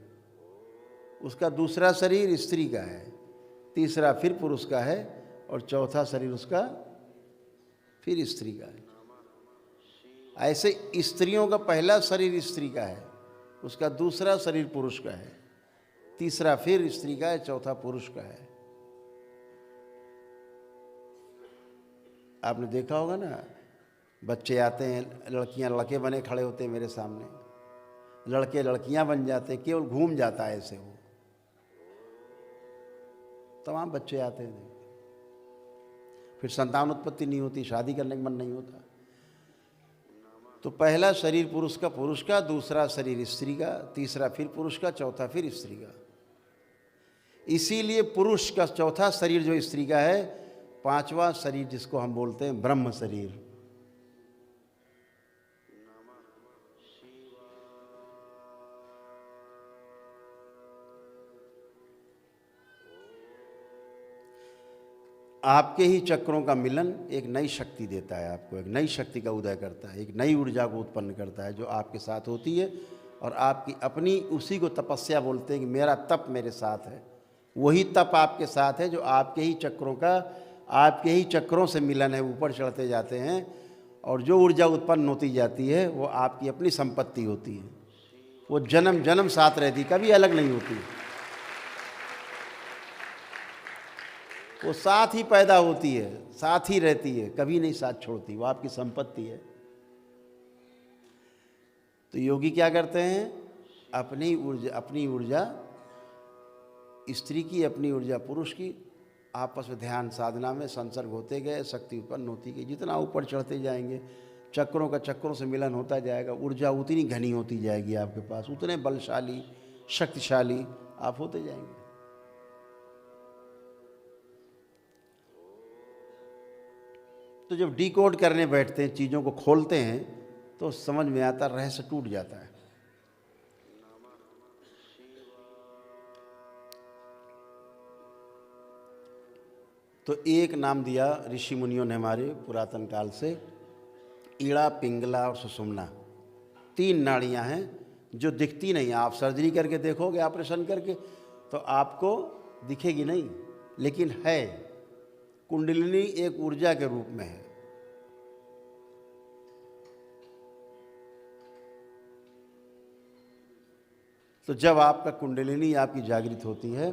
उसका दूसरा शरीर स्त्री का है, तीसरा फिर पुरुष का है, और चौथा शरीर उसका फिर स्त्री का है। ऐसे स्त्रियों का पहला शरीर स्त्री का है, उसका दूसरा शरीर पुरुष का है, तीसरा फिर स्त्री का है, चौथा पुरुष का है। आपने देखा होगा ना, बच्चे आते हैं, लड़कियां लड़के बने खड़े होते हैं मेरे सामने, लड़के लड़कियां बन जाते हैं, केवल घूम जाता है ऐसे। वो तमाम बच्चे आते हैं, फिर संतान उत्पत्ति नहीं होती, शादी करने का मन नहीं होता। तो पहला शरीर पुरुष का, दूसरा शरीर स्त्री का, तीसरा फिर पुरुष का, चौथा फिर स्त्री का। इसीलिए पुरुष का चौथा शरीर जो स्त्री का है, पांचवा शरीर जिसको हम बोलते हैं ब्रह्म शरीर। आपके ही चक्रों का मिलन एक नई शक्ति देता है आपको, एक नई शक्ति का उदय करता है, एक नई ऊर्जा को उत्पन्न करता है, जो आपके साथ होती है। और आपकी अपनी, उसी को तपस्या बोलते हैं कि मेरा तप मेरे साथ है। वही तप आपके साथ है जो आपके ही चक्रों का, आपके ही चक्रों से मिलन है, ऊपर चढ़ते जाते हैं। और जो ऊर्जा उत्पन्न होती जाती है वो आपकी अपनी संपत्ति होती है, वो जन्म जन्म साथ रहती, कभी अलग नहीं होती। वो साथ ही पैदा होती है, साथ ही रहती है, कभी नहीं साथ छोड़ती, वो आपकी संपत्ति है। तो योगी क्या करते हैं, अपनी ऊर्जा स्त्री की, अपनी ऊर्जा पुरुष की, आपस में ध्यान साधना में संसर्ग होते गए, शक्ति उत्पन्न होती गई। जितना ऊपर चढ़ते जाएंगे, चक्रों का चक्रों से मिलन होता जाएगा, ऊर्जा उतनी घनी होती जाएगी आपके पास, उतने बलशाली शक्तिशाली आप होते जाएंगे। तो जब डिकोड करने बैठते हैं, चीज़ों को खोलते हैं, तो समझ में आता, रहस्य टूट जाता है। तो एक नाम दिया ऋषि मुनियों ने हमारे पुरातन काल से, ईड़ा, पिंगला और सुषुम्ना। 3 नाड़ियां हैं जो दिखती नहीं। आप सर्जरी करके देखोगे, ऑपरेशन करके, तो आपको दिखेगी नहीं, लेकिन है। कुंडलिनी एक ऊर्जा के रूप में है। तो जब आपका कुंडलिनी आपकी जागृत होती है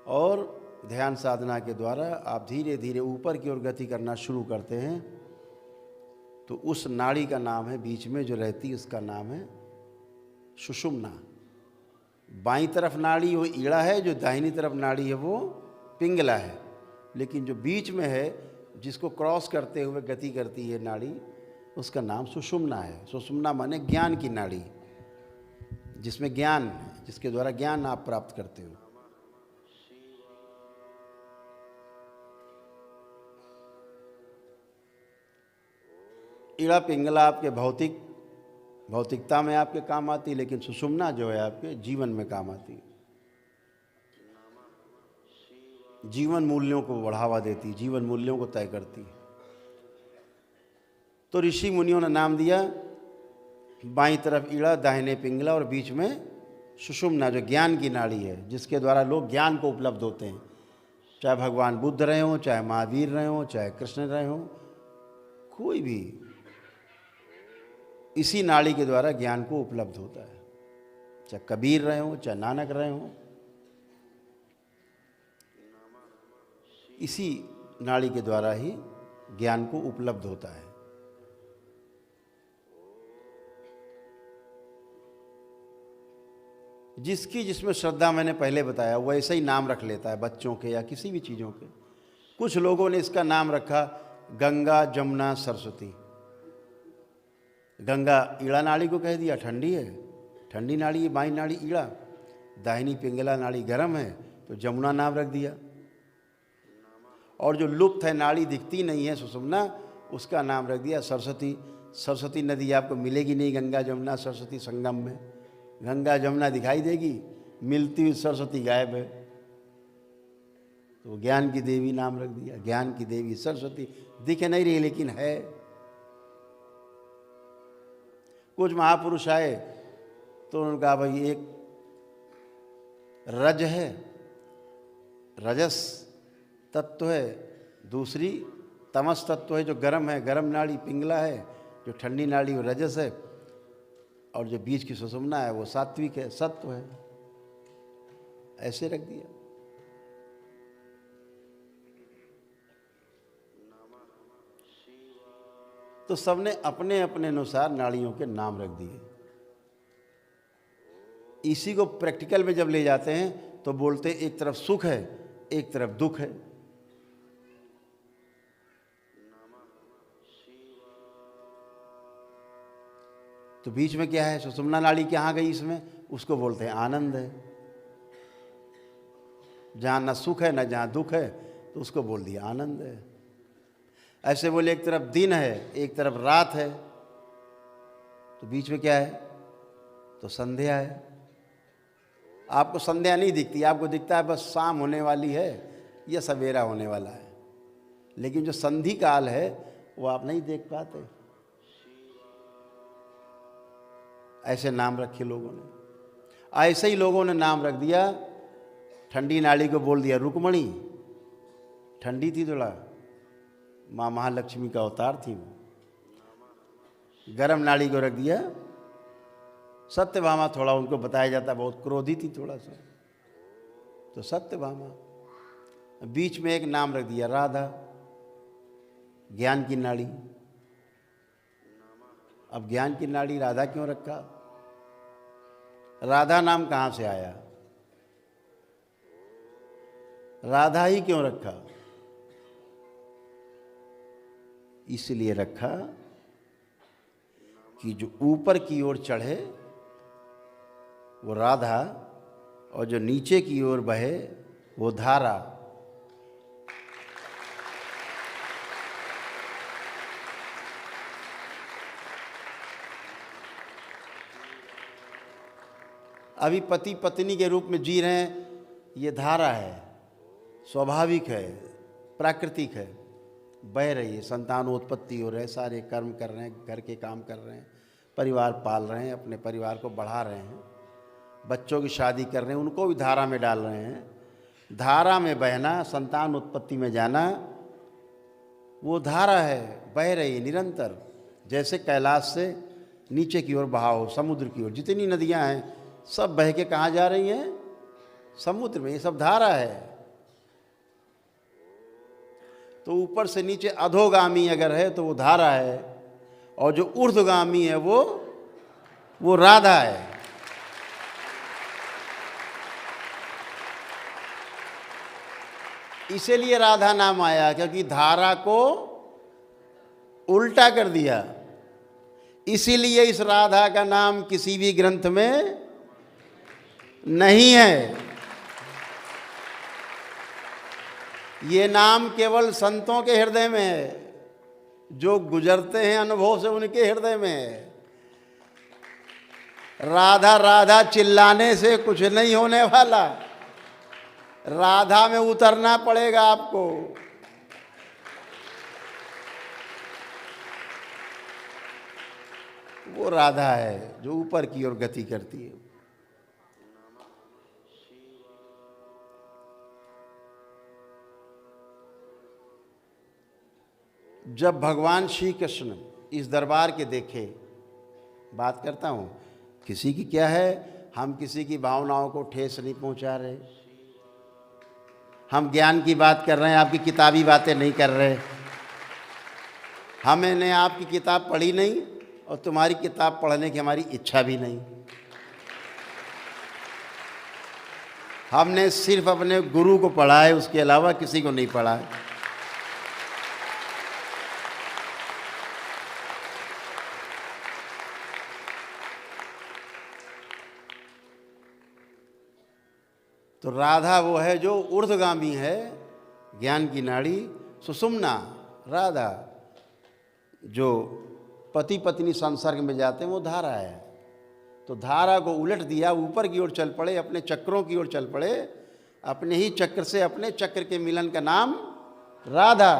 और ध्यान साधना के द्वारा आप धीरे धीरे ऊपर की ओर गति करना शुरू करते हैं, तो उस नाड़ी का नाम है, बीच में जो रहती है उसका नाम है सुषुम्ना। बाईं तरफ नाड़ी वो ईड़ा है, जो दाहिनी तरफ नाड़ी है वो पिंगला है। लेकिन जो बीच में है, जिसको क्रॉस करते हुए गति करती है नाड़ी, उसका नाम सुषुम्ना है। सुषुम्ना माने ज्ञान की नाड़ी, जिसमें ज्ञान है, जिसके द्वारा ज्ञान आप प्राप्त करते हो। ईड़ा पिंगला आपके भौतिकता में आपके काम आती है, लेकिन सुषुम्ना जो है आपके जीवन में काम आती है, जीवन मूल्यों को बढ़ावा देती, जीवन मूल्यों को तय करती है। तो ऋषि मुनियों ने नाम दिया, बाईं तरफ ईड़ा, दाहिने पिंगला और बीच में सुषुम्ना जो ज्ञान की नाड़ी है, जिसके द्वारा लोग ज्ञान को उपलब्ध होते हैं। चाहे भगवान बुद्ध रहे हों, चाहे महावीर रहे हों, चाहे कृष्ण रहे हों, कोई भी इसी नाड़ी के द्वारा ज्ञान को उपलब्ध होता है। चाहे कबीर रहे हों, चाहे नानक रहे हों, इसी नाड़ी के द्वारा ही ज्ञान को उपलब्ध होता है। जिसकी जिसमें श्रद्धा, मैंने पहले बताया, वो ऐसे ही नाम रख लेता है, बच्चों के या किसी भी चीज़ों के। कुछ लोगों ने इसका नाम रखा गंगा, जमुना, सरस्वती। गंगा ईड़ा नाड़ी को कह दिया, ठंडी है, ठंडी नाड़ी है, बाईं नाड़ी ईड़ा, दाहिनी पिंगला नाड़ी गर्म है, तो जमुना नाम रख दिया। और जो लुप्त है, नाड़ी दिखती नहीं है, सुषुम्ना, उसका नाम रख दिया सरस्वती। सरस्वती नदी आपको मिलेगी नहीं गंगा जमुना सरस्वती संगम में, गंगा जमुना दिखाई देगी, मिलती हुई सरस्वती गायब है, तो ज्ञान की देवी नाम रख दिया। ज्ञान की देवी सरस्वती दिख नहीं रही लेकिन है। कुछ महापुरुष आए तो उन्होंने कहा भाई एक रज है, रजस तत्व है, दूसरी तमस तत्व है जो गर्म है, गर्म नाड़ी पिंगला है, जो ठंडी नाड़ी वो रजस है, और जो बीच की सुषुम्ना है वो सात्विक है, सत्व है। ऐसे रख दिया। तो सबने अपने अपने अनुसार नाड़ियों के नाम रख दिए। इसी को प्रैक्टिकल में जब ले जाते हैं तो बोलते एक तरफ सुख है, एक तरफ दुख है। तो बीच में क्या है, सुषुम्ना नाड़ी कहाँ गई इसमें, उसको बोलते हैं आनंद है। जहाँ न सुख है न जहाँ दुख है, तो उसको बोल दिया आनंद है। ऐसे बोले एक तरफ दिन है, एक तरफ रात है, तो बीच में क्या है, तो संध्या है। आपको संध्या नहीं दिखती, आपको दिखता है बस शाम होने वाली है या सवेरा होने वाला है, लेकिन जो संधि काल है वो आप नहीं देख पाते। ऐसे नाम रखे लोगों ने। ऐसे ही लोगों ने नाम रख दिया, ठंडी नाड़ी को बोल दिया रुक्मणी, ठंडी थी थोड़ा, माँ महालक्ष्मी का अवतार थी वो। गर्म नाड़ी को रख दिया सत्यभामा, थोड़ा उनको बताया जाता है बहुत क्रोधी थी थोड़ा सा, तो सत्यभामा। बीच में एक नाम रख दिया राधा, ज्ञान की नाड़ी। अब ज्ञान की नाड़ी राधा क्यों रखा, राधा नाम कहाँ से आया, राधा ही क्यों रखा, इसलिए रखा कि जो ऊपर की ओर चढ़े वो राधा, और जो नीचे की ओर बहे वो धारा। अभी पति पत्नी के रूप में जी रहे हैं, ये धारा है, स्वाभाविक है, प्राकृतिक है, बह रही है, संतानोत्पत्ति हो रहे हैं, सारे कर्म कर रहे हैं, घर के काम कर रहे हैं, परिवार पाल रहे हैं, अपने परिवार को बढ़ा रहे हैं, बच्चों की शादी कर रहे हैं, उनको भी धारा में डाल रहे हैं। धारा में बहना, संतान उत्पत्ति में जाना, वो धारा है, बह रही है निरंतर। जैसे कैलाश से नीचे की ओर बहाव, समुद्र की ओर जितनी नदियां हैं सब बह के कहाँ जा रही हैं, समुद्र में। ये सब धारा है। तो ऊपर से नीचे अधोगामी अगर है तो वो धारा है, और जो ऊर्ध्वगामी है वो राधा है। इसीलिए राधा नाम आया, क्योंकि धारा को उल्टा कर दिया। इसीलिए इस राधा का नाम किसी भी ग्रंथ में नहीं है। ये नाम केवल संतों के हृदय में है, जो गुजरते हैं अनुभव से उनके हृदय में है। राधा राधा चिल्लाने से कुछ नहीं होने वाला, राधा में उतरना पड़ेगा आपको। वो राधा है जो ऊपर की ओर गति करती है। जब भगवान श्री कृष्ण इस दरबार के देखे, बात करता हूँ, किसी की क्या है, हम किसी की भावनाओं को ठेस नहीं पहुँचा रहे, हम ज्ञान की बात कर रहे हैं, आपकी किताबी बातें नहीं कर रहे। हमने आपकी किताब पढ़ी नहीं और तुम्हारी किताब पढ़ने की हमारी इच्छा भी नहीं। हमने सिर्फ अपने गुरु को पढ़ा है, उसके अलावा किसी को नहीं पढ़ा है। तो राधा वो है जो ऊर्ध्वगामी है, ज्ञान की नाड़ी। सुषुम्ना राधा जो पति पत्नी संसर्ग में जाते हैं, वो धारा है। तो धारा को उलट दिया, ऊपर की ओर चल पड़े, अपने चक्रों की ओर चल पड़े, अपने ही चक्र से अपने चक्र के मिलन का नाम राधा।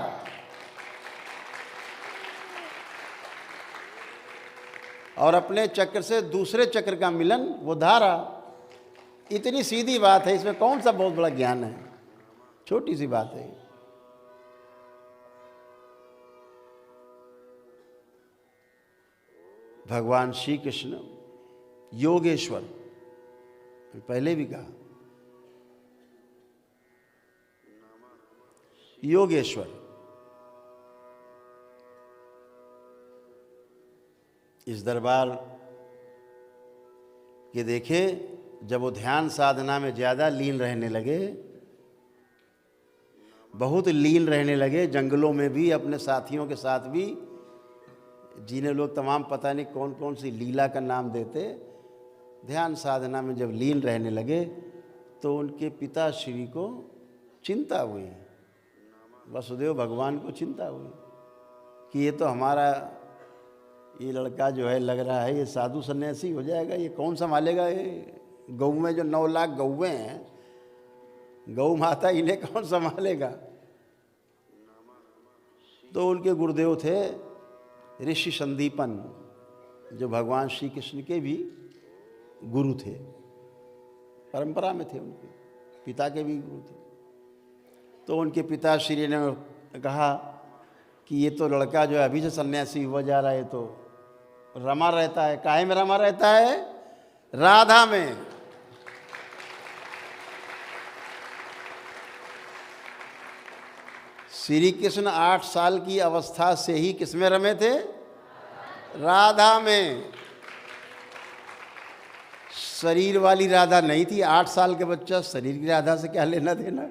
और अपने चक्र से दूसरे चक्र का मिलन वो धारा। इतनी सीधी बात है, इसमें कौन सा बहुत बड़ा ज्ञान है, छोटी सी बात है। भगवान श्री कृष्ण योगेश्वर, पहले भी कहा योगेश्वर, इस दरबार के देखे जब वो ध्यान साधना में ज़्यादा लीन रहने लगे, बहुत लीन रहने लगे, जंगलों में भी अपने साथियों के साथ भी, जिन्हें लोग तमाम पता नहीं कौन कौन सी लीला का नाम देते, ध्यान साधना में जब लीन रहने लगे तो उनके पिता श्री को चिंता हुई, वसुदेव भगवान को चिंता हुई कि ये तो हमारा ये लड़का जो है, लग रहा है ये साधु सन्यासी हो जाएगा, ये कौन संभालेगा, ये गऊ में जो 9 लाख गौएं हैं, गौ माता, इन्हें कौन संभालेगा। तो उनके गुरुदेव थे ऋषि संदीपन, जो भगवान श्री कृष्ण के भी गुरु थे, परंपरा में थे, उनके पिता के भी गुरु थे। तो उनके पिता श्री ने कहा कि ये तो लड़का जो है अभी से सन्यासी हुआ जा रहा है, तो रमा रहता है, काहे में रमा रहता है, राधा में। श्री कृष्ण 8 साल की अवस्था से ही किसमें रमे थे, राधा में। शरीर वाली राधा नहीं थी, 8 साल के बच्चा शरीर की राधा से क्या लेना देना।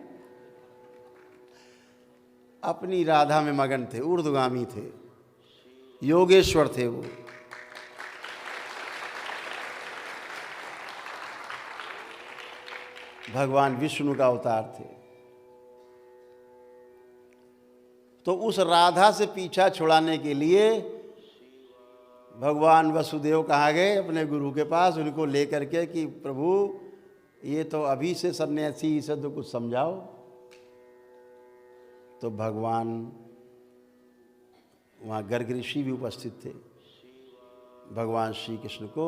अपनी राधा में मगन थे, ऊर्ध्वगामी थे, योगेश्वर थे वो। भगवान विष्णु का अवतार थे। तो उस राधा से पीछा छुड़ाने के लिए भगवान वसुदेव कहाँ गए अपने गुरु के पास, उनको लेकर के कि प्रभु ये तो अभी से सन्यासी, इसे तो कुछ समझाओ। तो भगवान वहाँ गर्ग ऋषि भी उपस्थित थे। भगवान श्री कृष्ण को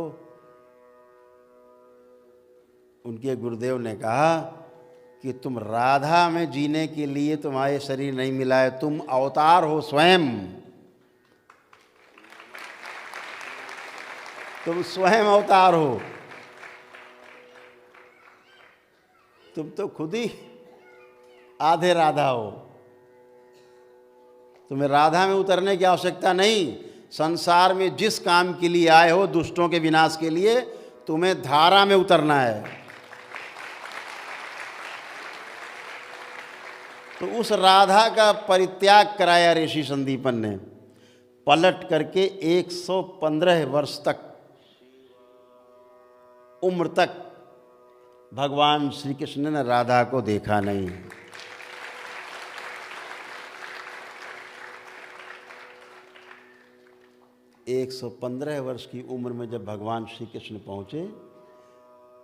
उनके गुरुदेव ने कहा कि तुम राधा में जीने के लिए तुम्हारे शरीर नहीं मिला है, तुम अवतार हो स्वयं, तुम स्वयं अवतार हो, तुम तो खुद ही आधे राधा हो। तुम्हें राधा में उतरने की आवश्यकता नहीं। संसार में जिस काम के लिए आए हो, दुष्टों के विनाश के लिए, तुम्हें धारा में उतरना है। तो उस राधा का परित्याग कराया ऋषि संदीपन ने। पलट करके 115 वर्ष तक, उम्र तक भगवान श्री कृष्ण ने राधा को देखा नहीं। एक 115 वर्ष की उम्र में जब भगवान श्री कृष्ण पहुंचे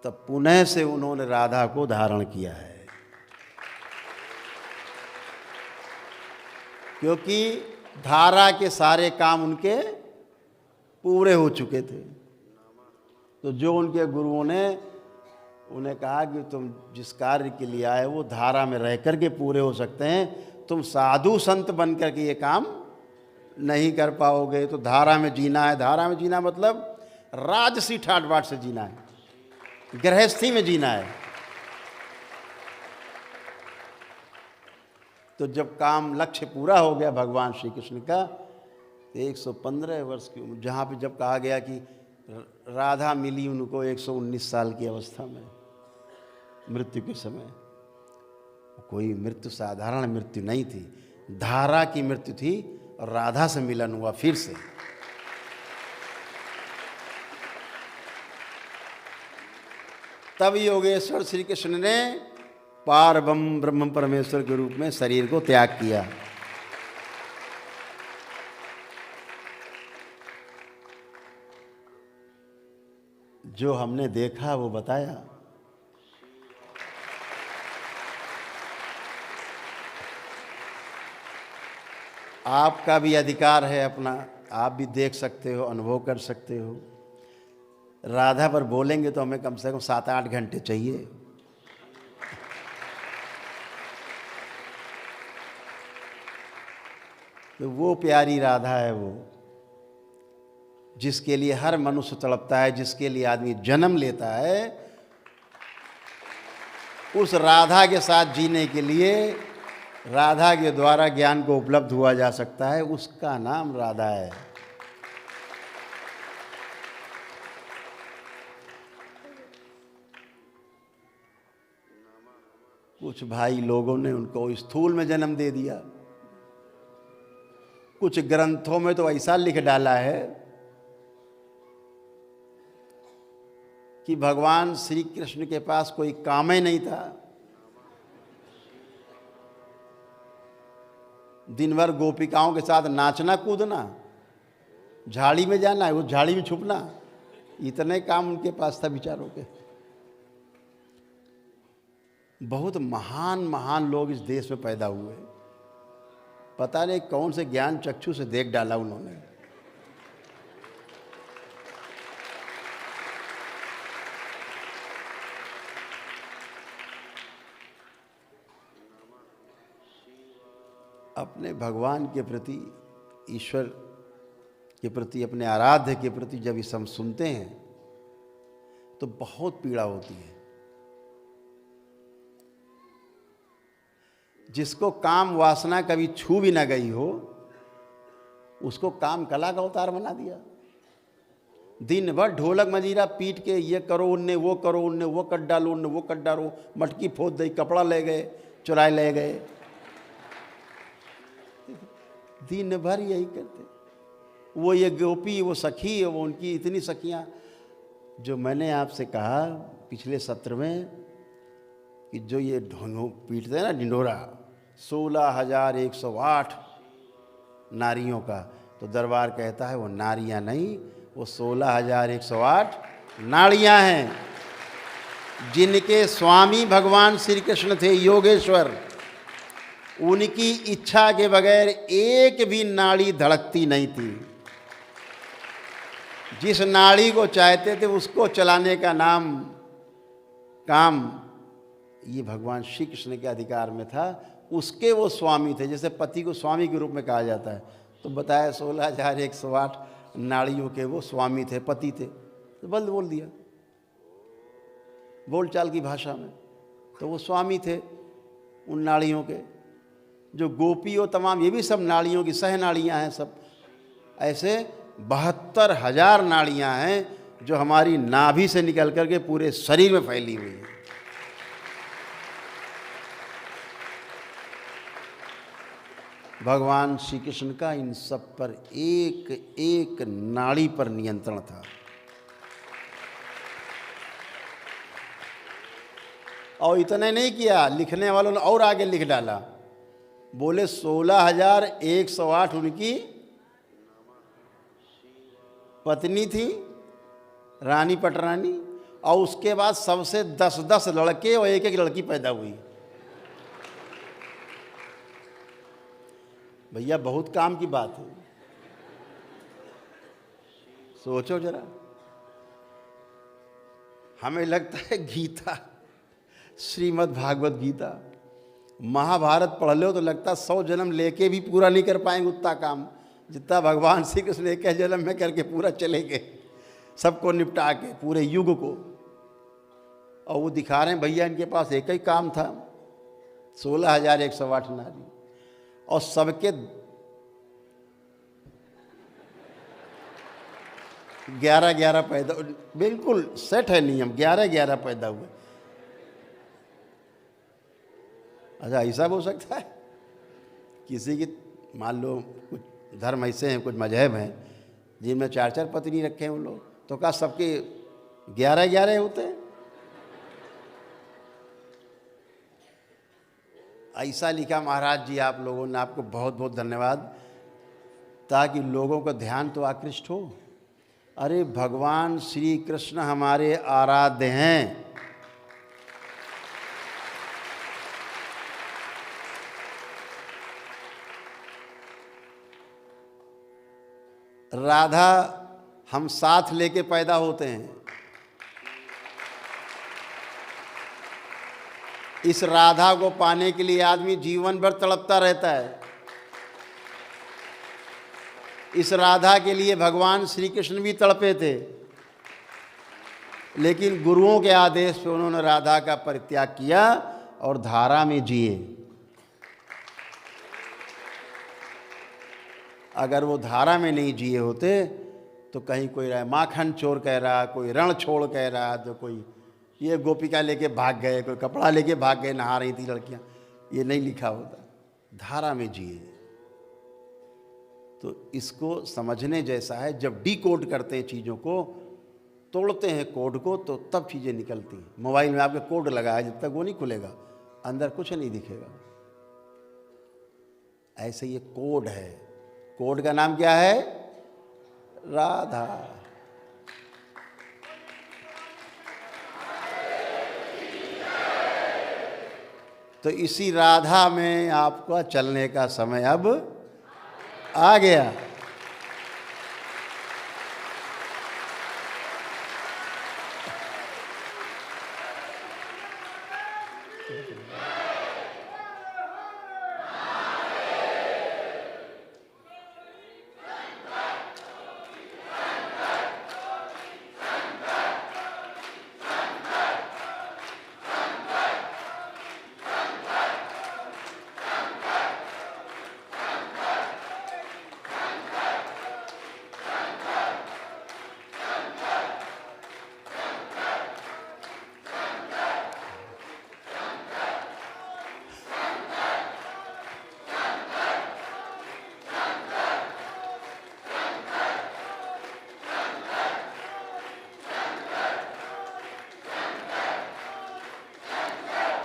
तब पुनः से उन्होंने राधा को धारण किया है, क्योंकि धारा के सारे काम उनके पूरे हो चुके थे। तो जो उनके गुरुओं ने उन्हें कहा कि तुम जिस कार्य के लिए आए वो धारा में रह कर के पूरे हो सकते हैं, तुम साधु संत बन कर के ये काम नहीं कर पाओगे। तो धारा में जीना है। धारा में जीना मतलब राजसी ठाट बाट से जीना है, गृहस्थी में जीना है। तो जब काम लक्ष्य पूरा हो गया भगवान श्री कृष्ण का, तो 115 वर्ष की उम्र, जहाँ पे जब कहा गया कि राधा मिली उनको 119 साल की अवस्था में, मृत्यु के समय, कोई मृत्यु साधारण मृत्यु नहीं थी, धारा की मृत्यु थी और राधा से मिलन हुआ फिर से। तब योगेश्वर श्री कृष्ण ने पारब्रह्म ब्रह्म परमेश्वर के रूप में शरीर को त्याग किया। जो हमने देखा वो बताया। आपका भी अधिकार है अपना, आप भी देख सकते हो, अनुभव कर सकते हो। राधा पर बोलेंगे तो हमें कम से कम 7-8 घंटे चाहिए। तो वो प्यारी राधा है, वो जिसके लिए हर मनुष्य तड़पता है, जिसके लिए आदमी जन्म लेता है, उस राधा के साथ जीने के लिए राधा के द्वारा ज्ञान को उपलब्ध हुआ जा सकता है, उसका नाम राधा है। कुछ भाई लोगों ने उनको स्थूल में जन्म दे दिया, कुछ ग्रंथों में तो ऐसा लिख डाला है कि भगवान श्री कृष्ण के पास कोई काम ही नहीं था, दिन भर गोपिकाओं के साथ नाचना कूदना, झाड़ी में जाना है, वो झाड़ी में छुपना, इतने काम उनके पास था विचारों के। बहुत महान महान लोग इस देश में पैदा हुए, पता नहीं कौन से ज्ञान चक्षु से देख डाला उन्होंने। अपने भगवान के प्रति, ईश्वर के प्रति, अपने आराध्य के प्रति जब इस हम सुनते हैं तो बहुत पीड़ा होती है। जिसको काम वासना कभी छू भी ना गई हो, उसको काम कला का अवतार बना दिया। दिन भर ढोलक मजीरा पीट के ये करो, उनने वो करो, उनने वो कट डालो, उनने वो कट डालो, मटकी फोड़ दी, कपड़ा ले गए, चुराए ले गए, दिन भर यही करते। वो ये गोपी, वो सखी, वो उनकी इतनी सखियाँ, जो मैंने आपसे कहा पिछले सत्र में कि जो ये ढोंगो पीटते हैं ना ढिंढोरा, 16,108 नारियों का, तो दरबार कहता है वो नारियां नहीं, वो 16,108 नाड़ियां हैं, जिनके स्वामी भगवान श्री कृष्ण थे, योगेश्वर। उनकी इच्छा के बगैर एक भी नाड़ी धड़कती नहीं थी। जिस नाड़ी को चाहते थे उसको चलाने का नाम काम ये भगवान श्री कृष्ण के अधिकार में था। उसके वो स्वामी थे, जैसे पति को स्वामी के रूप में कहा जाता है। तो बताया 16,108 नाड़ियों के वो स्वामी थे, पति थे। तो बोल दिया बोलचाल की भाषा में, तो वो स्वामी थे उन नाड़ियों के। जो गोपी और तमाम, ये भी सब नाड़ियों की सह नाड़ियाँ हैं सब। ऐसे 72,000 नाड़ियाँ हैं जो हमारी नाभि से निकल करके पूरे शरीर में फैली हुई हैं। भगवान श्री कृष्ण का इन सब पर एक एक नाड़ी पर नियंत्रण था। और इतने नहीं किया, लिखने वालों ने और आगे लिख डाला, बोले 16,108 उनकी पत्नी थी रानी पटरानी, और उसके बाद सबसे 10-10 लड़के और एक एक लड़की पैदा हुई। भैया बहुत काम की बात है, सोचो जरा। हमें लगता है गीता, श्रीमद् भागवत गीता, महाभारत पढ़ लो तो लगता 100 जन्म लेके भी पूरा नहीं कर पाएंगे उतना काम जितना भगवान श्री कृष्ण एक जन्म में करके पूरा चले गए, सबको निपटा के पूरे युग को। और वो दिखा रहे हैं भैया इनके पास एक ही काम था, 16,108 नारी, और सबके 11-11 पैदा, बिल्कुल सेट है नियम, 11-11 पैदा हुए। अच्छा ऐसा हो सकता है किसी की, मान लो कुछ धर्म ऐसे हैं, कुछ मजहब हैं जिनमें 4-4 पत्नी रखे हैं वो लोग, तो क्या सबके 11-11 होते हैं? ऐसा लिखा महाराज जी आप लोगों ने, आपको बहुत बहुत धन्यवाद, ताकि लोगों का ध्यान तो आकृष्ट हो। अरे भगवान श्री कृष्ण हमारे आराध्य हैं, राधा हम साथ लेके पैदा होते हैं, इस राधा को पाने के लिए आदमी जीवन भर तड़पता रहता है। इस राधा के लिए भगवान श्री कृष्ण भी तड़पे थे, लेकिन गुरुओं के आदेश पे उन्होंने राधा का परित्याग किया और धारा में जिए। अगर वो धारा में नहीं जिए होते तो कहीं कोई रहा माखन चोर कह रहा, कोई रण छोड़ कह रहा, तो कोई ये गोपिका लेके भाग गए, कोई कपड़ा लेके भाग गए, नहा रही थी लड़कियां, ये नहीं लिखा होता। धारा में जिए। तो इसको समझने जैसा है, जब डिकोड करते हैं चीज़ों को, तोड़ते हैं कोड को, तो तब चीज़ें निकलती हैं। मोबाइल में आपके कोड लगा है, जब तक वो नहीं खुलेगा अंदर कुछ नहीं दिखेगा। ऐसे ये कोड है, कोड का नाम क्या है? राधा। तो इसी राधा में आपका चलने का समय अब आ गया।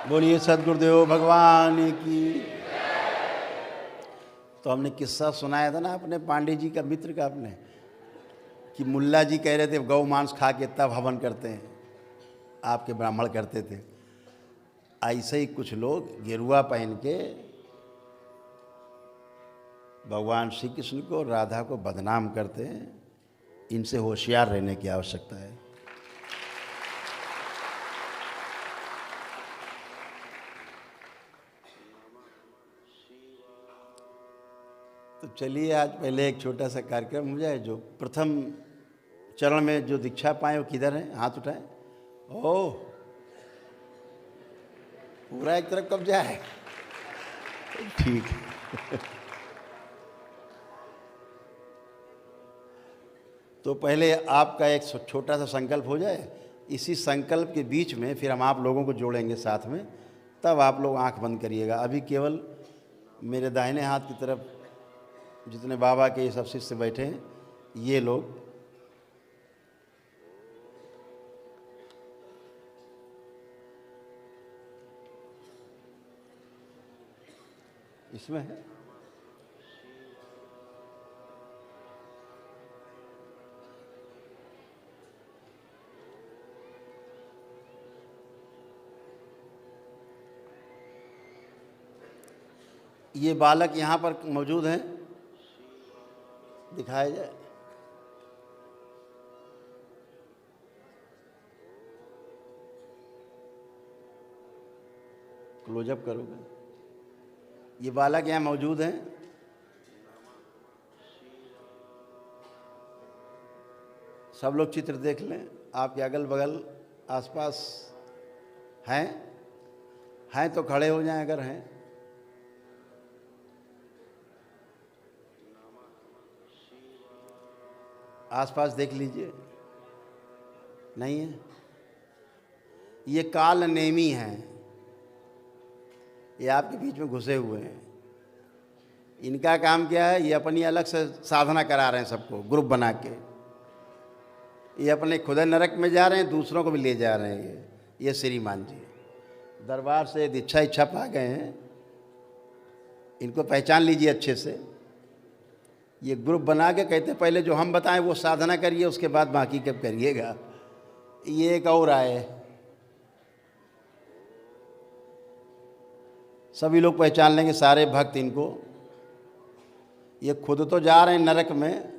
बोलिए सद्गुरुदेव भगवान की। तो हमने किस्सा सुनाया था ना अपने पांडे जी का, मित्र का अपने, कि मुल्ला जी कह रहे थे गौ मांस खा के तब हवन करते हैं, आपके ब्राह्मण करते थे। ऐसे ही कुछ लोग गेरुआ पहन के भगवान श्री कृष्ण को, राधा को बदनाम करते हैं। इनसे होशियार रहने की आवश्यकता है। तो चलिए आज पहले एक छोटा सा कार्यक्रम हो जाए। जो प्रथम चरण में जो दीक्षा पाए वो किधर है? हाथ उठाएं। ओह, पूरा एक तरफ कब्जा है, ठीक है। तो पहले आपका एक छोटा सा संकल्प हो जाए। इसी संकल्प के बीच में फिर हम आप लोगों को जोड़ेंगे साथ में, तब आप लोग आंख बंद करिएगा। अभी केवल मेरे दाहिने हाथ की तरफ जितने बाबा के ये सब शिष्य बैठे हैं, ये लोग इसमें है। ये बालक यहाँ पर मौजूद हैं, दिखाया जाए। क्लोजअप करोगे। ये बालक यहाँ मौजूद हैं। सब लोग चित्र देख लें, आपके अगल बगल आसपास हैं तो खड़े हो जाएं अगर हैं। आसपास देख लीजिए, नहीं है। ये काल नेमी हैं, ये आपके बीच में घुसे हुए हैं। इनका काम क्या है, ये अपनी अलग से साधना करा रहे हैं सबको, ग्रुप बना के। ये अपने खुद नरक में जा रहे हैं, दूसरों को भी ले जा रहे हैं। ये श्रीमान जी दरबार से दीक्षा इच्छा पा गए हैं, इनको पहचान लीजिए अच्छे से। ये ग्रुप बना के कहते हैं पहले जो हम बताएं वो साधना करिए, उसके बाद बाकी कब करिएगा। ये एक और आए, सभी लोग पहचान लेंगे, सारे भक्त इनको। ये खुद तो जा रहे हैं नरक में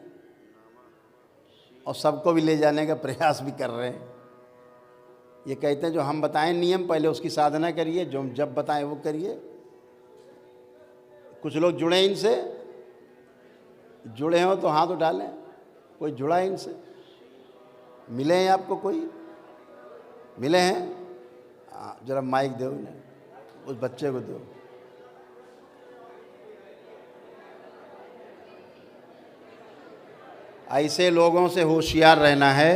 और सबको भी ले जाने का प्रयास भी कर रहे हैं। ये कहते हैं जो हम बताएं नियम, पहले उसकी साधना करिए, जो हम जब बताएं वो करिए। कुछ लोग जुड़े इनसे, जुड़े हो तो हाथ उठालें। कोई जुड़ा है इनसे? मिले हैं आपको? कोई मिले हैं? जरा माइक दो उन्हें, उस बच्चे को दो। ऐसे लोगों से होशियार रहना है।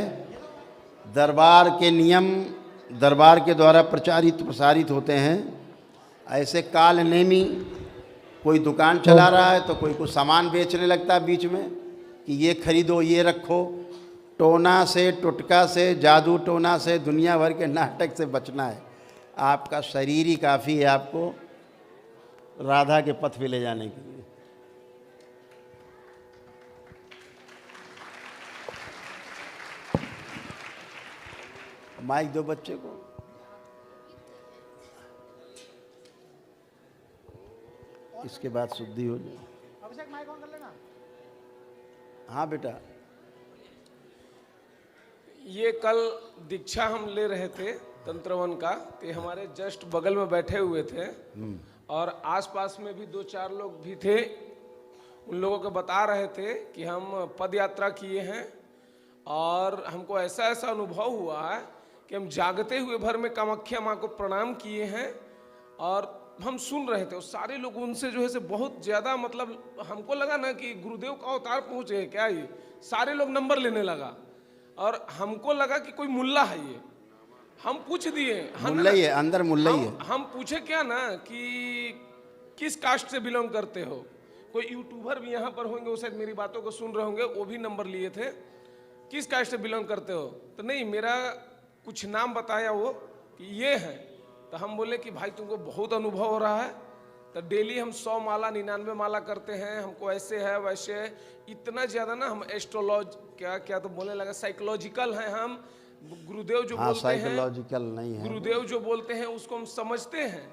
दरबार के नियम दरबार के द्वारा प्रसारित होते हैं। ऐसे काल नेमी, कोई दुकान चला रहा है तो कोई कुछ सामान बेचने लगता है बीच में कि ये खरीदो, ये रखो। टोना से, टुटका से, जादू टोना से, दुनिया भर के नाटक से बचना है। आपका शरीर ही काफ़ी है आपको राधा के पथ पे ले जाने के लिए। माइक दो बच्चे को। इसके बाद शुद्धि हो जाए। अभिषेक माइक ऑन कर लेना। हाँ बेटा। ये कल दीक्षा हम ले रहे थे तंत्रवन का, तो हमारे जस्ट बगल में बैठे हुए थे और आसपास में भी 2-4 लोग भी थे। उन लोगों को बता रहे थे कि हम पद यात्रा किए हैं और हमको ऐसा ऐसा अनुभव हुआ है कि हम जागते हुए भर में कामाख्या माँ को प्रणाम किए हैं। और हम सुन रहे थे और सारे लोग उनसे जो है से बहुत ज़्यादा, मतलब हमको लगा ना कि गुरुदेव का अवतार पहुँचे हैं क्या। ये सारे लोग नंबर लेने लगा और हमको लगा कि कोई मुल्ला है ये। हम पूछ दिए, मुल्ला ही है अंदर, मुल्ला ही है। हम पूछे क्या ना कि किस कास्ट से बिलोंग करते हो। कोई यूट्यूबर भी यहाँ पर होंगे, वो शायद मेरी बातों को सुन रहे होंगे, वो भी नंबर लिए थे। किस कास्ट से बिलोंग करते हो? तो नहीं, मेरा कुछ नाम बताया वो कि ये है। तो हम बोले कि भाई तुमको बहुत अनुभव हो रहा है। तो डेली हम 100 माला 99 माला करते हैं, हमको ऐसे है वैसे है। इतना ज़्यादा ना हम एस्ट्रोलॉज क्या तो बोलने लगा, साइकोलॉजिकल हैं हम। गुरुदेव जो बोलते हैं, साइकोलॉजिकल नहीं है, गुरुदेव जो बोलते हैं उसको हम समझते हैं।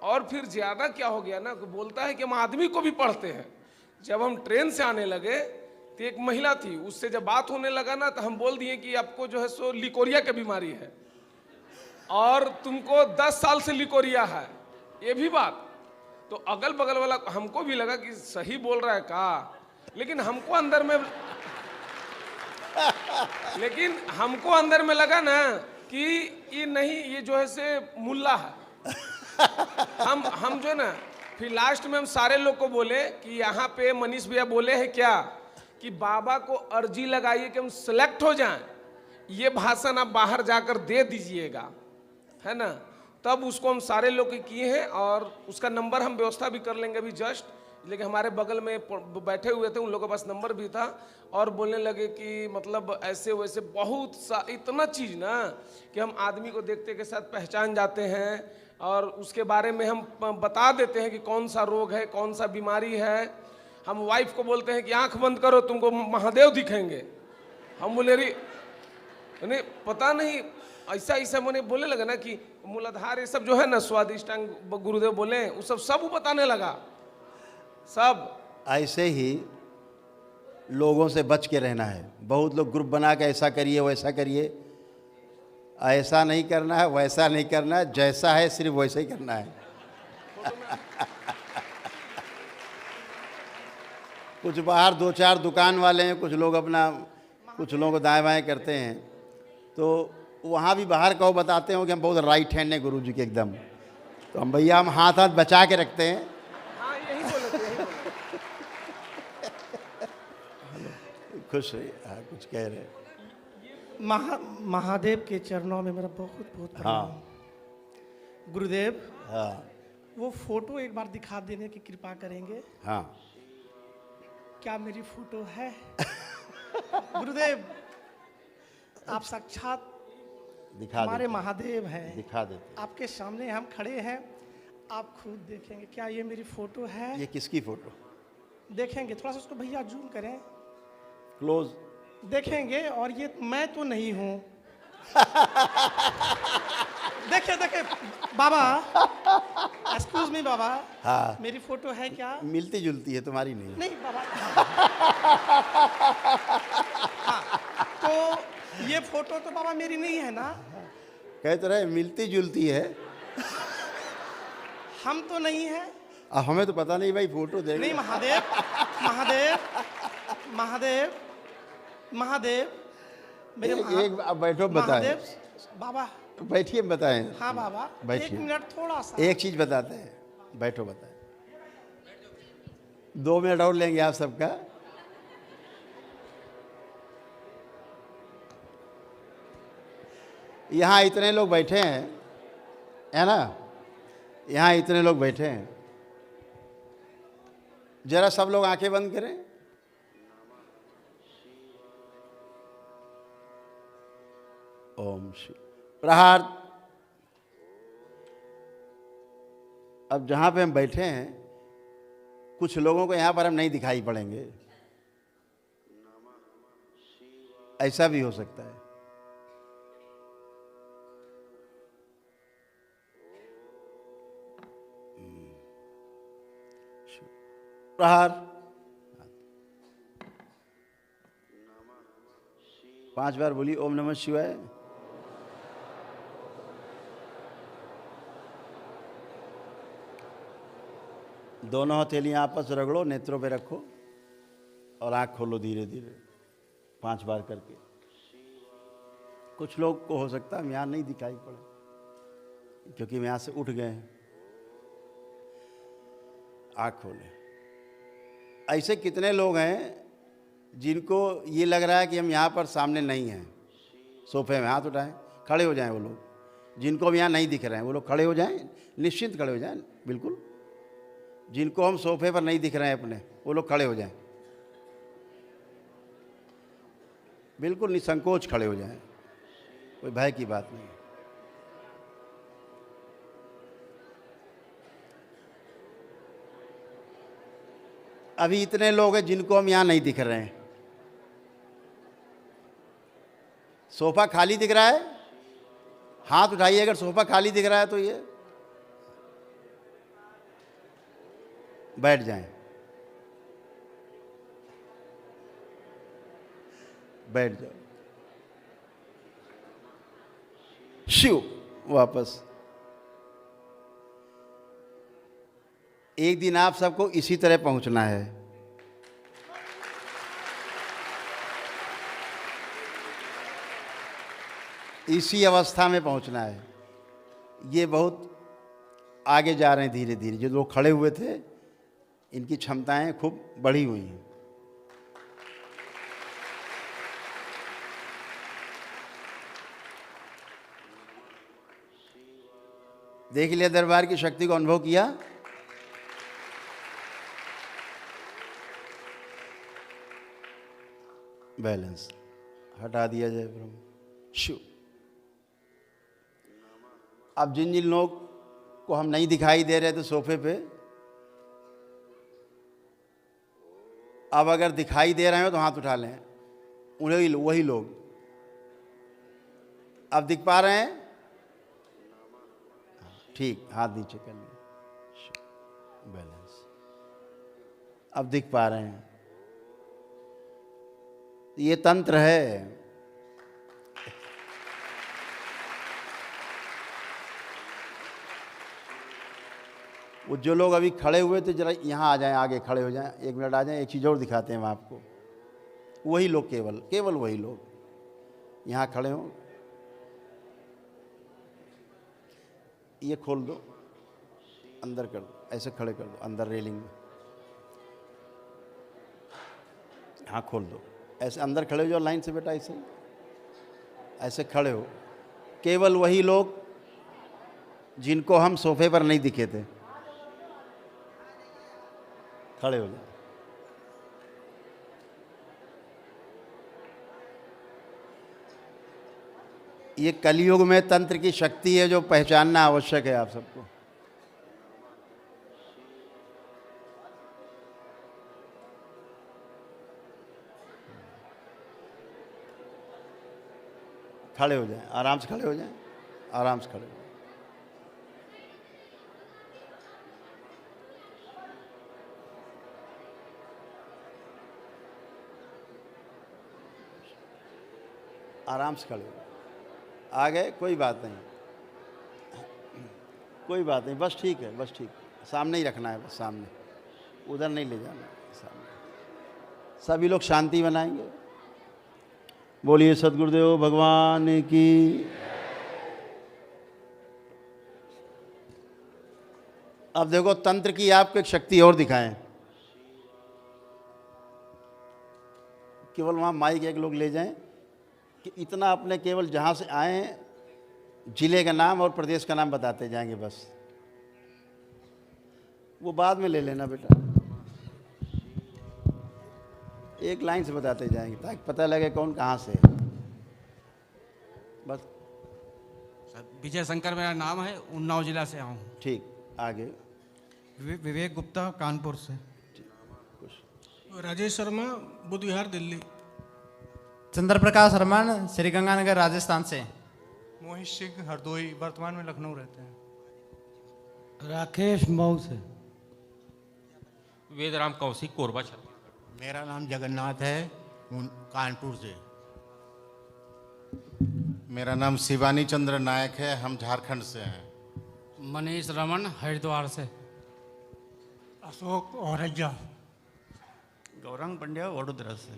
और फिर ज़्यादा क्या हो गया ना, बोलता है कि हम आदमी को भी पढ़ते हैं। जब हम ट्रेन से आने लगे तो एक महिला थी, उससे जब बात होने लगा ना तो हम बोल दिए कि आपको जो है सो लिकोरिया की बीमारी है और तुमको 10 साल से लिकोरिया है, ये भी बात। तो अगल बगल वाला हमको भी लगा कि सही बोल रहा है का, लेकिन हमको अंदर में लगा ना कि ये नहीं, ये जो है से मुल्ला है। हम जो है ना, फिर लास्ट में हम सारे लोग को बोले कि यहाँ पे मनीष भैया बोले हैं क्या कि बाबा को अर्जी लगाइए कि हम सेलेक्ट हो जाएं, ये भाषण आप बाहर जाकर दे दीजिएगा, है ना। तब उसको हम सारे लोग किए हैं और उसका नंबर हम व्यवस्था भी कर लेंगे अभी जस्ट। लेकिन हमारे बगल में बैठे हुए थे, उन लोगों के पास नंबर भी था और बोलने लगे कि मतलब ऐसे वैसे बहुत सा इतना चीज़ ना कि हम आदमी को देखते के साथ पहचान जाते हैं और उसके बारे में हम बता देते हैं कि कौन सा रोग है, कौन सा बीमारी है। हम वाइफ को बोलते हैं कि आंख बंद करो, तुमको महादेव दिखेंगे। हम बोले रे नहीं, पता नहीं, ऐसा ऐसा मैंने बोले लगा ना कि मूलाधार ये सब जो है ना, स्वादिष्टांग गुरुदेव बोले, वो सब वो बताने लगा सब। ऐसे ही लोगों से बच के रहना है। बहुत लोग ग्रुप बना के ऐसा करिए वैसा करिए, ऐसा नहीं करना है, वैसा नहीं करना है, जैसा है सिर्फ वैसा ही करना है। कुछ बाहर दो चार दुकान वाले हैं, कुछ लोग अपना, कुछ लोगों को दाएं बाएं करते हैं, तो वहाँ भी बाहर कहो बताते हो कि हम बहुत राइट हैंड हैं गुरु जी के एकदम। तो हम भैया हम हाथ हाथ बचा के रखते हैं। हाँ, यही बोले थे, यही बोले। खुश है, हाँ कुछ कह रहे हैं। महादेव के चरणों में मेरा बहुत बहुत प्रणाम। गुरुदेव, हाँ वो फोटो एक बार दिखा देने की कृपा करेंगे? हाँ। क्या मेरी फोटो है? गुरुदेव, आप साक्षात दिखा हमारे देते, महादेव हैं। दिखा देते। आपके सामने हम खड़े हैं, आप खुद देखेंगे। क्या ये मेरी फोटो है? ये किसकी फोटो? देखेंगे, थोड़ा सा उसको भैया जूम करें, क्लोज देखेंगे। और ये मैं तो नहीं हूँ। देखिए देखिए बाबा, एक्सक्यूज मी बाबा, हाँ मेरी फोटो है क्या? मिलती जुलती है, तुम्हारी नहीं। नहीं बाबा। हाँ, तो ये फोटो तो बाबा मेरी नहीं है ना? कह तो रहे मिलती जुलती है। हम तो नहीं है। अब हमें तो पता नहीं भाई, फोटो देंगे। नहीं महादेव, महादेव, महादेव, महादेव, मेरे एक अब बैठो बताएं। महादेव बाबा, बैठिए बताएं। हाँ बाबा, बैठिए। 1 मिनट थोड़ा सा। एक चीज बताते हैं, बैठो बताएं। 2 मिनट और लेंगे आप सबका। यहाँ इतने लोग बैठे हैं, है ना, यहाँ इतने लोग बैठे हैं, जरा सब लोग आंखें बंद करें। ओम शिव प्रहार। अब जहां पे हम बैठे हैं, कुछ लोगों को यहां पर हम नहीं दिखाई पड़ेंगे, ऐसा भी हो सकता है। प्रहार 5 बार बोली ओम नमः शिवाय। दोनों हथेलियां आपस रगड़ो, नेत्रों पे रखो और आंख खोलो धीरे धीरे 5 बार करके। कुछ लोग को हो सकता है हम यहाँ नहीं दिखाई पड़े क्योंकि हम यहाँ से उठ गए हैं। आंख खोले। ऐसे कितने लोग हैं जिनको ये लग रहा है कि हम यहाँ पर सामने नहीं हैं? सोफे में हाथ उठाएं, खड़े हो जाएं वो लोग जिनको हम यहाँ नहीं दिख रहे हैं। वो लोग खड़े हो जाएं, निश्चिंत खड़े हो जाएं, बिल्कुल। जिनको हम सोफे पर नहीं दिख रहे हैं अपने, वो लोग खड़े हो जाएं, बिल्कुल निसंकोच खड़े हो जाएं, कोई भय की बात नहीं। अभी इतने लोग हैं जिनको हम यहाँ नहीं दिख रहे हैं। सोफा खाली दिख रहा है, हाथ उठाइए अगर सोफा खाली दिख रहा है तो। ये बैठ जाएं, बैठ जाओ। शिव वापस। एक दिन आप सबको इसी तरह पहुंचना है। इसी अवस्था में पहुंचना है। ये बहुत आगे जा रहे हैं धीरे धीरे। जो लोग खड़े हुए थे इनकी क्षमताएं खूब बढ़ी हुई हैं। देख लिया दरबार की शक्ति को, अनुभव किया। बैलेंस हटा दिया जाए ब्रह्म शिव। अब जिन जिन लोग को हम नहीं दिखाई दे रहे थे सोफे पे, अब अगर दिखाई दे रहे हो तो हाथ उठा लें। वही लोग अब दिख पा रहे हैं? ठीक, हाथ नीचे कर लें, बैलेंस। अब दिख पा रहे हैं। ये तंत्र है। वो जो लोग अभी खड़े हुए थे जरा यहाँ आ जाएं, आगे खड़े हो जाएं, 1 मिनट आ जाएं। एक चीज़ और दिखाते हैं हम आपको। वही लोग, केवल वही लोग यहाँ खड़े हों। ये खोल दो, अंदर कर दो, ऐसे खड़े कर दो अंदर रेलिंग में। हाँ खोल दो, ऐसे अंदर खड़े हो जाओ लाइन से बेटा, ऐसे खड़े हो। केवल वही लोग जिनको हम सोफे पर नहीं दिखे थे, खड़े हो जाओ। ये कलयुग में तंत्र की शक्ति है जो पहचानना आवश्यक है आप सबको। खड़े हो जाएं, आराम से खड़े हो जाएं, आराम से खड़े हो जाएं। आराम से खड़े हो। आ गए, कोई बात नहीं, कोई बात नहीं, बस ठीक है, बस ठीक। सामने ही रखना है, बस सामने, उधर नहीं ले जाना है, सामने। सभी लोग शांति बनाएंगे। बोलिए सद्गुरुदेव भगवान की। अब देखो तंत्र की आपको एक शक्ति और दिखाएं। केवल वहाँ माइक एक लोग ले जाएं कि इतना अपने केवल जहाँ से आए जिले का नाम और प्रदेश का नाम बताते जाएंगे बस। वो बाद में ले लेना बेटा, एक लाइन से बताते जाएंगे ताकि पता लगे कौन कहाँ से है। बस। विजय शंकर मेरा नाम है, उन्नाव जिला से आऊँ। ठीक, आगे। विवेक गुप्ता कानपुर से। राजेश शर्मा, बुद्ध विहार, दिल्ली। चंद्र प्रकाश रमन, श्री गंगानगर, राजस्थान से। मोहित सिंह, हरदोई, वर्तमान में लखनऊ रहते हैं। राकेश मऊ से। वेदराम कौशिक, कोरबा, छत्तीसगढ़। मेरा नाम जगन्नाथ है, कानपुर से। मेरा नाम शिवानी चंद्र नायक है, हम झारखंड से हैं। मनीष रमन, हरिद्वार से। अशोक औरैया। गौरंग पंड्या, वडोदरा से।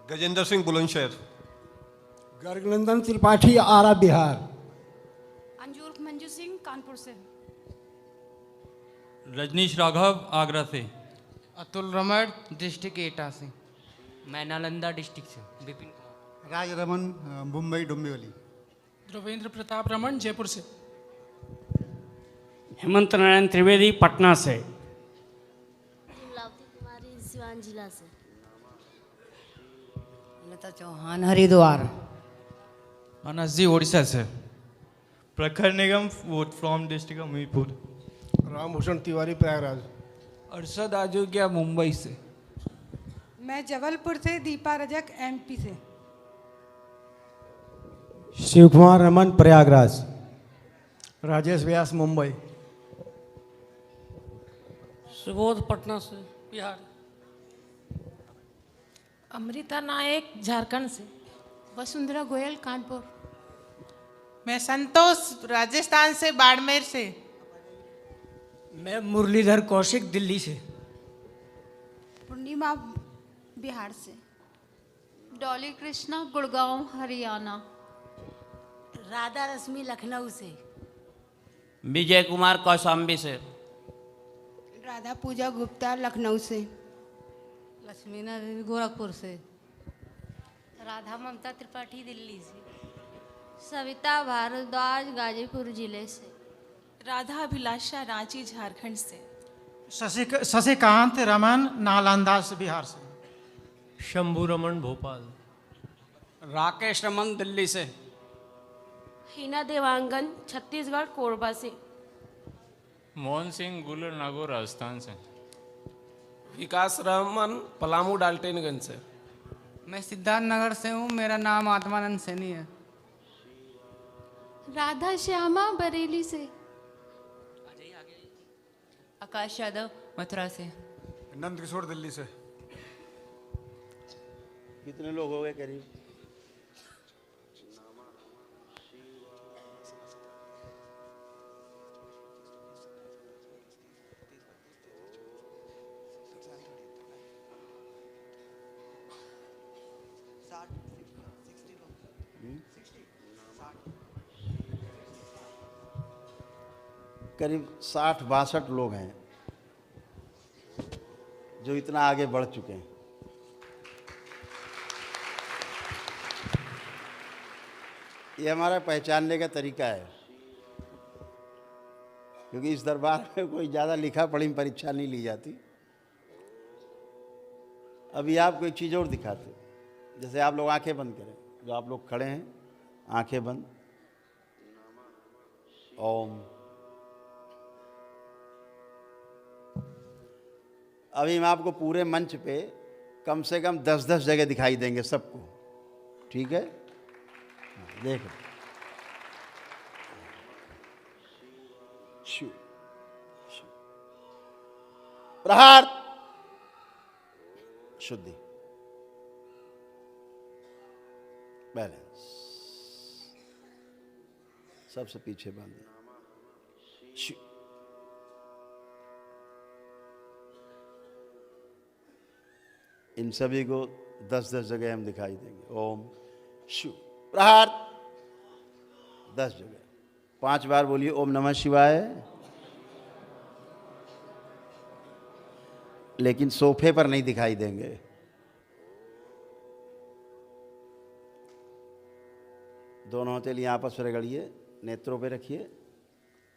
गजेंद्र सिंह, बुलंदशहर। गर्गनंदन त्रिपाठी, आरा, बिहार। अंजूर मंजू सिंह, कानपुर से। रजनीश राघव, आगरा से। अतुल रमण, डिस्ट्रिक्ट एटा से। मैं नालंदा डिस्ट्रिक्ट से। विपिन कुमार। राज रमन, मुंबई, डोंबिवली। ध्रुवेंद्र प्रताप रमन, जयपुर से। हेमंत नारायण त्रिवेदी, पटना से। लावती कुमारी, सिवान जिला से। लता चौहान, हरिद्वार। मानस जी, उड़ीसा से। प्रखर निगम, फ्रॉम डिस्ट्रिक्ट हमीरपुर। रामभूषण तिवारी, प्रयागराज। अरशद आजोग्या, मुंबई से। मैं जबलपुर से। दीपा रजक, एमपी से। शिव कुमार रमन, प्रयागराज। राजेश व्यास, मुंबई। सुबोध, पटना से, बिहार। अमृता नायक, झारखंड से। वसुंधरा गोयल, कानपुर। मैं संतोष, राजस्थान से, बाड़मेर से। मैं मुरलीधर कौशिक, दिल्ली से। पूर्णिमा, बिहार से। डॉली कृष्णा, गुड़गांव, हरियाणा। राधा रश्मि, लखनऊ से। विजय कुमार, कौशाम्बी से। राधा पूजा गुप्ता, लखनऊ से। लक्ष्मी नारायण, गोरखपुर से। राधा ममता त्रिपाठी, दिल्ली से। सविता भारद्वाज, गाजीपुर जिले से। राधा अभिलाषा, रांची, झारखंड से। शशिकांत रमन, नालंदा से, बिहार से। शंभू रमन, भोपाल। राकेश रमन, दिल्ली से। हीना देवांगन, छत्तीसगढ़, कोरबा से। मोहन सिंह गुलर नागौर राजस्थान से। विकास रमन पलामू डाल्टनगंज से। मैं सिद्धार्थ नगर से हूँ, मेरा नाम आत्मानंद सैनी है। राधा श्यामा बरेली से। आकाश यादव मथुरा से। नंद किशोर दिल्ली से। कितने लोग हो गए करीब? करीब 60-62 लोग हैं जो इतना आगे बढ़ चुके हैं। ये हमारा पहचानने का तरीका है, क्योंकि इस दरबार में कोई ज़्यादा लिखा पढ़ी परीक्षा नहीं ली जाती। अभी आपको एक चीज़ और दिखाते, जैसे आप लोग आंखें बंद करें, जो आप लोग खड़े हैं आंखें बंद। ओम। अभी हम आपको पूरे मंच पे कम से कम 10-10 जगह दिखाई देंगे सबको, ठीक है? देखो, शिव प्रहार, शुद्धि, बैलेंस, सबसे पीछे बांधे, शिव। इन सभी को 10-10 जगह हम दिखाई देंगे। ओम शिव प्रहार 10 जगह, 5 बार बोलिए ओम नमः शिवाय। लेकिन सोफे पर नहीं दिखाई देंगे। दोनों हथेली आपस में रगड़िए, नेत्रों पे रखिए,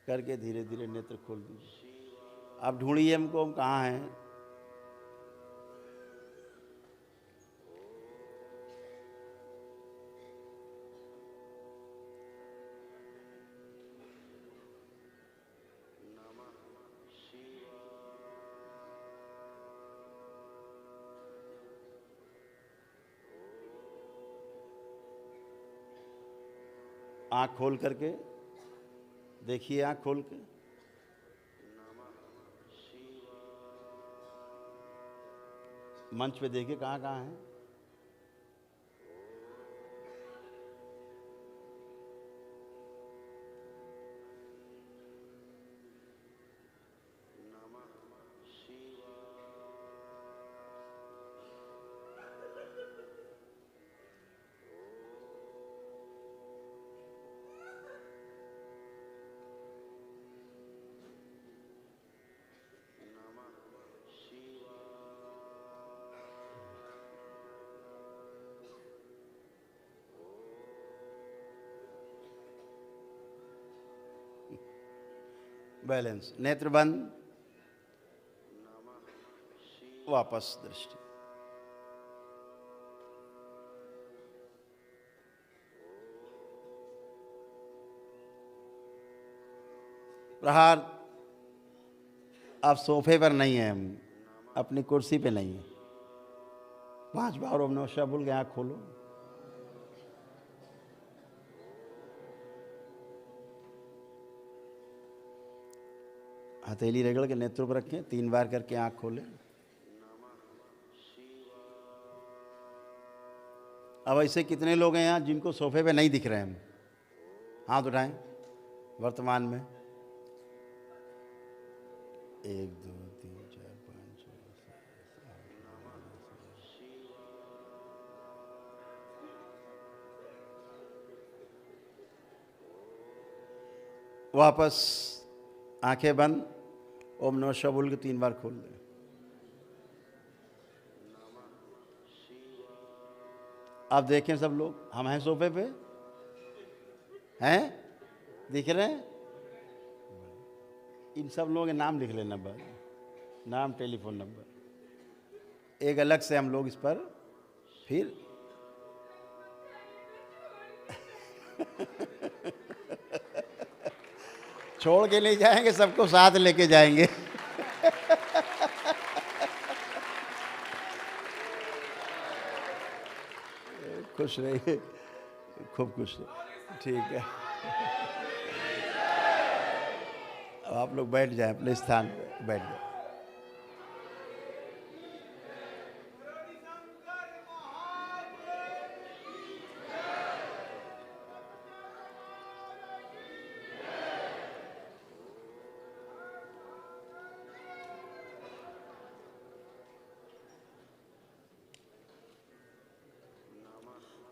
करके धीरे धीरे नेत्र खोल दीजिए। आप ढूंढिए हमको, हम कहाँ हैं। आँख खोल करके देखिए, आँख खोल के मंच पे देखिए कहाँ कहाँ है। बैलेंस, नेत्र बंद, वापस दृष्टि। प्रहार, आप सोफे पर नहीं हैं, हम अपनी कुर्सी पे नहीं है। 5 बार ओम नमः शिवाय बोल के आँख खोलो। हथेली रगड़ के नेत्रों पर रखें, 3 बार करके आँख खोलें। अब ऐसे कितने लोग हैं यहाँ जिनको सोफे पे नहीं दिख रहे हैं? हम हाथ उठाएं वर्तमान में। 1 2 3 4 5 6 7 8 9 वापस आंखें बंद, ओम नमः शिवाय बोल के 3 बार खोल दें। आप देखें सब लोग, हम हैं सोफे पे, हैं? दिख रहे हैं? इन सब लोगों के नाम लिख लेना, बस नाम, टेलीफोन नंबर। एक अलग से हम लोग इस पर फिर छोड़ के नहीं जाएंगे, सबको साथ लेके जाएंगे। खुश रहिए, खूब खुश रहिए। ठीक है, अब आप लोग बैठ जाएं अपने स्थान पे, बैठ जाएं।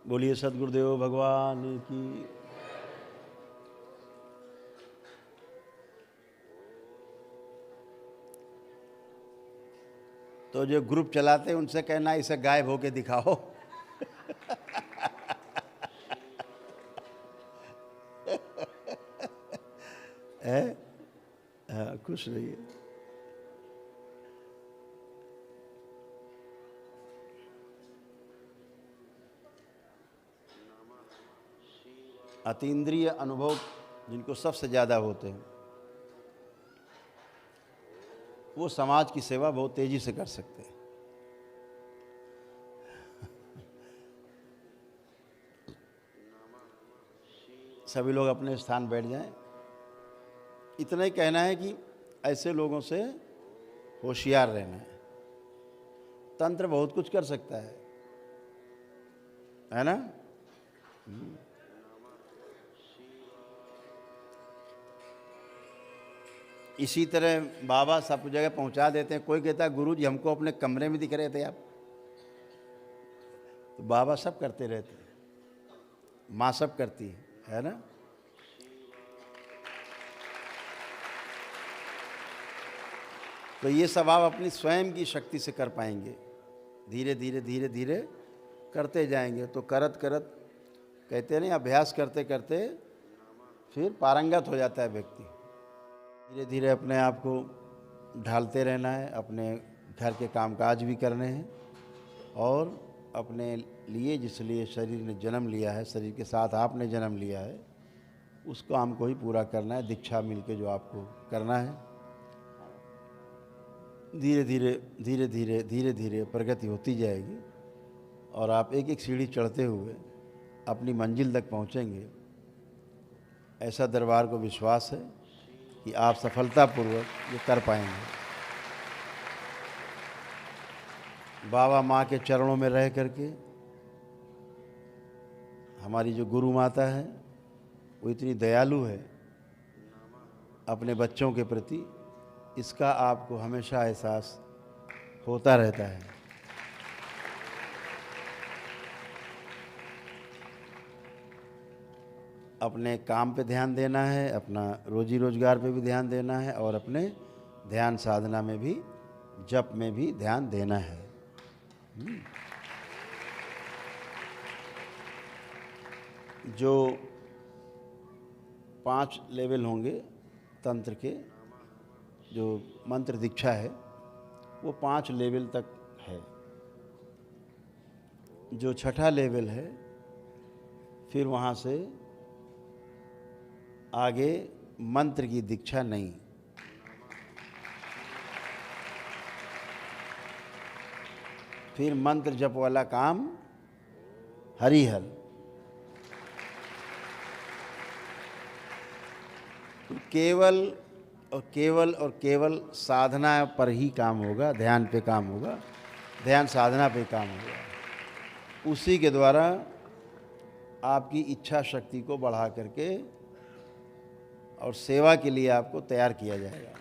बोलिए सद्गुरुदेव भगवान की। तो जो ग्रुप चलाते हैं उनसे कहना इसे गायब होके दिखाओ। है? हाँ, खुश रहिए। अतीन्द्रिय अनुभव जिनको सबसे ज़्यादा होते हैं वो समाज की सेवा बहुत तेजी से कर सकते हैं। सभी लोग अपने स्थान बैठ जाएं। इतना ही कहना है कि ऐसे लोगों से होशियार रहना है। तंत्र बहुत कुछ कर सकता है ना? इसी तरह बाबा सब जगह पहुंचा देते हैं। कोई कहता है गुरुजी हमको अपने कमरे में दिख रहे थे आप, तो बाबा सब करते रहते हैं, माँ सब करती है ना? तो ये सब आप अपनी स्वयं की शक्ति से कर पाएंगे। धीरे धीरे धीरे धीरे करते जाएंगे तो करत करत कहते नहीं, अभ्यास करते करते फिर पारंगत हो जाता है व्यक्ति। धीरे धीरे अपने आप को ढालते रहना है। अपने घर के कामकाज भी करने हैं और अपने लिए जिस लिए शरीर ने जन्म लिया है, शरीर के साथ आपने जन्म लिया है, उस काम को ही पूरा करना है। दीक्षा मिलके जो आपको करना है, धीरे धीरे धीरे धीरे धीरे धीरे प्रगति होती जाएगी और आप एक एक सीढ़ी चढ़ते हुए अपनी मंजिल तक पहुंचेंगे। ऐसा दरबार को विश्वास है कि आप सफलतापूर्वक ये कर पाएंगे। बाबा माँ के चरणों में रह करके हमारी जो गुरु माता है वो इतनी दयालु है अपने बच्चों के प्रति, इसका आपको हमेशा एहसास होता रहता है। अपने काम पे ध्यान देना है, अपना रोजी रोजगार पे भी ध्यान देना है और अपने ध्यान साधना में भी, जप में भी ध्यान देना है। जो 5 लेवल होंगे तंत्र के, जो मंत्र दीक्षा है वो 5 लेवल तक है। जो 6ठा लेवल है फिर वहाँ से आगे मंत्र की दीक्षा नहीं। फिर मंत्र जप वाला काम हरिहर। केवल और केवल साधना पर ही काम होगा, ध्यान पे काम होगा, ध्यान साधना पे काम होगा। उसी के द्वारा आपकी इच्छा शक्ति को बढ़ा करके और सेवा के लिए आपको तैयार किया जाएगा,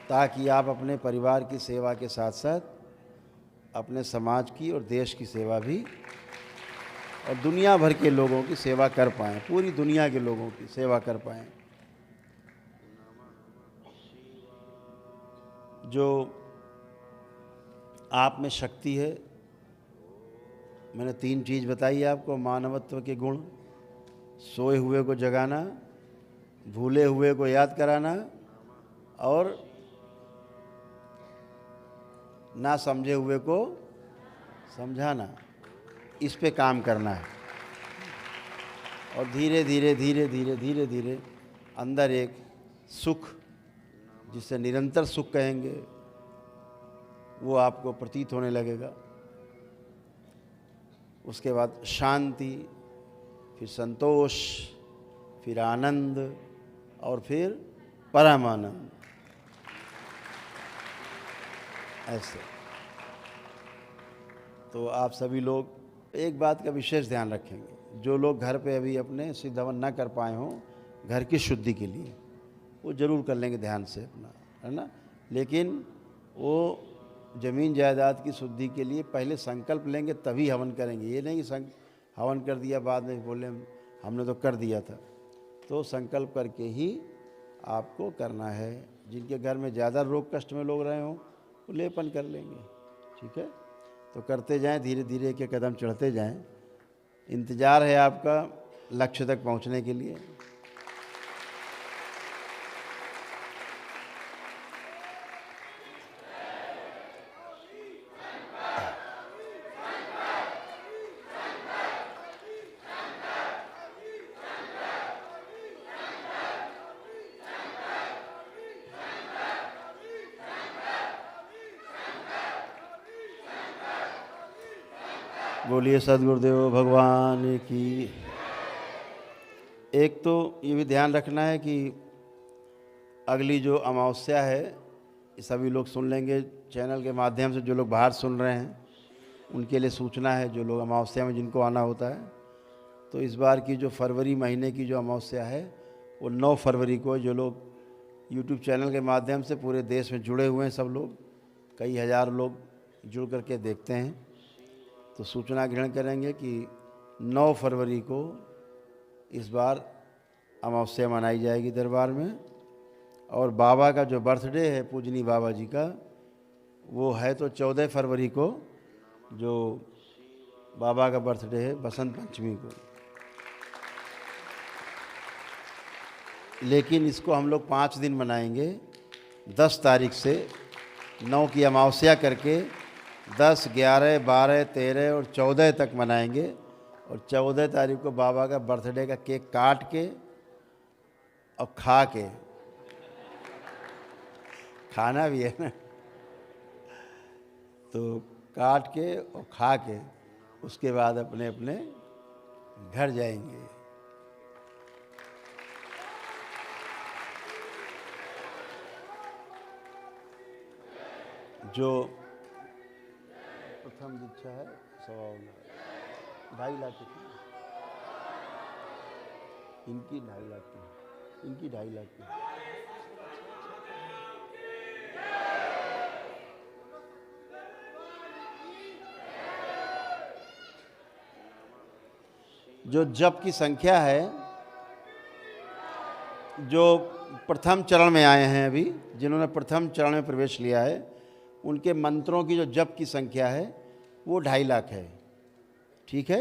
ताकि आप अपने परिवार की सेवा के साथ साथ अपने समाज की और देश की सेवा भी और दुनिया भर के लोगों की सेवा कर पाएँ, पूरी दुनिया के लोगों की सेवा कर पाएँ। जो आप में शक्ति है, मैंने 3 चीज़ बताई आपको। मानवत्व के गुण, सोए हुए को जगाना, भूले हुए को याद कराना और ना समझे हुए को समझाना। इस पे काम करना है। और धीरे धीरे धीरे धीरे धीरे धीरे अंदर एक सुख, जिसे निरंतर सुख कहेंगे, वो आपको प्रतीत होने लगेगा। उसके बाद शांति, फिर संतोष, फिर आनंद और फिर परम आनंद। ऐसे तो आप सभी लोग एक बात का विशेष ध्यान रखेंगे, जो लोग घर पे अभी अपने सिद्ध हवन न कर पाए हों घर की शुद्धि के लिए, वो ज़रूर कर लेंगे ध्यान से अपना, है ना। लेकिन वो ज़मीन जायदाद की शुद्धि के लिए पहले संकल्प लेंगे तभी हवन करेंगे। ये नहीं कि हवन कर दिया बाद में बोले हमने तो कर दिया था। तो संकल्प करके ही आपको करना है। जिनके घर में ज़्यादा रोग कष्ट में लोग रहे हों वो लेपन कर लेंगे, ठीक है। तो करते जाएं, धीरे धीरे के कदम चढ़ते जाएं। इंतज़ार है आपका लक्ष्य तक पहुंचने के लिए। बोलिए सद्गुरुदेव भगवान की। एक तो ये भी ध्यान रखना है कि अगली जो अमावस्या है, ये सभी लोग सुन लेंगे चैनल के माध्यम से। जो लोग बाहर सुन रहे हैं उनके लिए सूचना है, जो लोग अमावस्या में जिनको आना होता है। तो इस बार की जो फरवरी महीने की जो अमावस्या है वो 9 फरवरी को। जो लोग यूट्यूब चैनल के माध्यम से पूरे देश में जुड़े हुए हैं, सब लोग, कई हज़ार लोग जुड़ करके देखते हैं, तो सूचना ग्रहण करेंगे कि 9 फरवरी को इस बार अमावस्या मनाई जाएगी दरबार में। और बाबा का जो बर्थडे है पूजनी बाबा जी का, वो है तो 14 फरवरी को, जो बाबा का बर्थडे है बसंत पंचमी को। लेकिन इसको हम लोग 5 दिन मनाएंगे। 10 तारीख से 9 की अमावस्या करके 10, 11, 12, 13 और 14 तक मनाएंगे। और 14 तारीख को बाबा का बर्थडे का केक काट के और खा के, खाना भी है ना, तो काट के और खा के उसके बाद अपने अपने घर जाएंगे। जो प्रथम दीक्षा है 2.5 लाख की, इनकी 2.5 लाख की, इनकी 2.5 लाख की। जो जप की संख्या है, जो प्रथम चरण में आए हैं, अभी जिन्होंने प्रथम चरण में प्रवेश लिया है, उनके मंत्रों की जो जप की संख्या है वो 2.5 लाख है, ठीक है।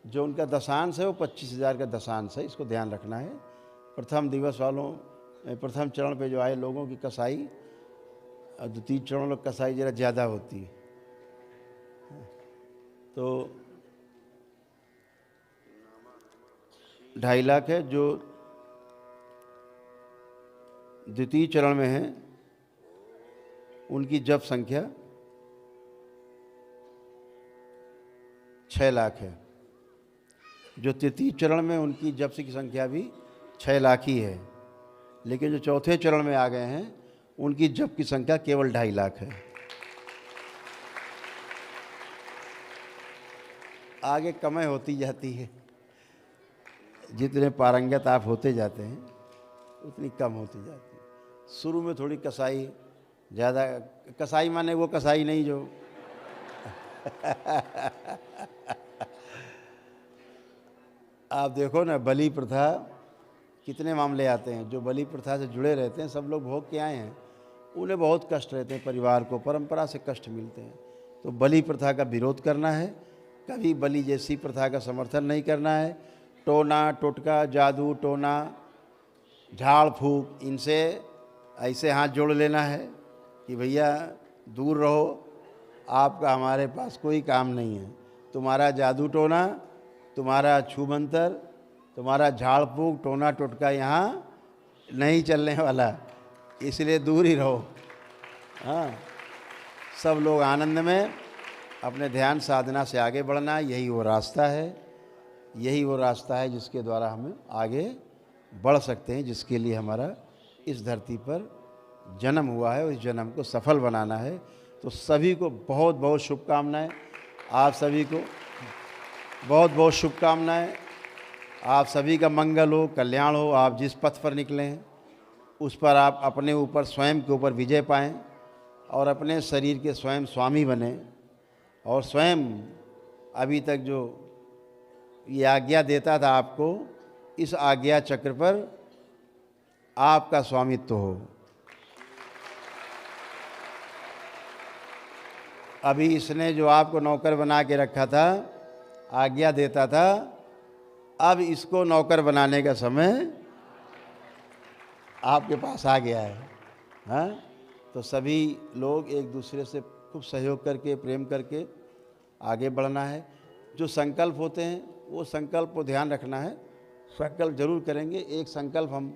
जो उनका दशांश है वो 25,000 का दशांश है, इसको ध्यान रखना है। प्रथम दिवस वालों, प्रथम चरण पे जो आए लोगों की कसाई, और द्वितीय चरण में कसाई ज़रा ज़्यादा होती है। तो 2.5 लाख है। जो द्वितीय चरण में है उनकी जप संख्या 6 लाख है। जो तृतीय चरण में उनकी जप की संख्या भी 6 लाख ही है। लेकिन जो चौथे चरण में आ गए हैं उनकी जप की संख्या केवल 2.5 लाख है। आगे कमी होती जाती है, जितने पारंगत आप होते जाते हैं उतनी कम होती जाती है। शुरू में थोड़ी कसाई ज़्यादा, कसाई माने वो कसाई नहीं जो आप देखो ना, बलि प्रथा कितने मामले आते हैं। जो बलि प्रथा से जुड़े रहते हैं, सब लोग भोग के आए हैं, उन्हें बहुत कष्ट रहते हैं, परिवार को परंपरा से कष्ट मिलते हैं। तो बलि प्रथा का विरोध करना है, कभी बलि जैसी प्रथा का समर्थन नहीं करना है। टोना टोटका, जादू टोना, झाड़ फूक, इनसे ऐसे हाथ जोड़ लेना है कि भैया दूर रहो, आपका हमारे पास कोई काम नहीं है। तुम्हारा जादू टोना, तुम्हारा छू मंतर, तुम्हारा झाड़ फूक टोना टोटका यहाँ नहीं चलने वाला, इसलिए दूर ही रहो। हाँ, सब लोग आनंद में अपने ध्यान साधना से आगे बढ़ना, यही वो रास्ता है, यही वो रास्ता है जिसके द्वारा हम आगे बढ़ सकते हैं, जिसके लिए हमारा इस धरती पर जन्म हुआ है और इस जन्म को सफल बनाना है। तो सभी को बहुत बहुत शुभकामनाएं, आप सभी को बहुत बहुत शुभकामनाएं, आप सभी का मंगल हो, कल्याण हो। आप जिस पथ पर निकले हैं उस पर आप अपने ऊपर स्वयं के ऊपर विजय पाएं और अपने शरीर के स्वयं स्वामी बने और स्वयं अभी तक जो ये आज्ञा देता था आपको, इस आज्ञा चक्र पर आपका स्वामित्व हो। अभी इसने जो आपको नौकर बना के रखा था, आज्ञा देता था, अब इसको नौकर बनाने का समय आपके पास आ गया है। हाँ, तो सभी लोग एक दूसरे से खूब सहयोग करके, प्रेम करके आगे बढ़ना है। जो संकल्प होते हैं वो संकल्प को ध्यान रखना है, संकल्प जरूर करेंगे। एक संकल्प हम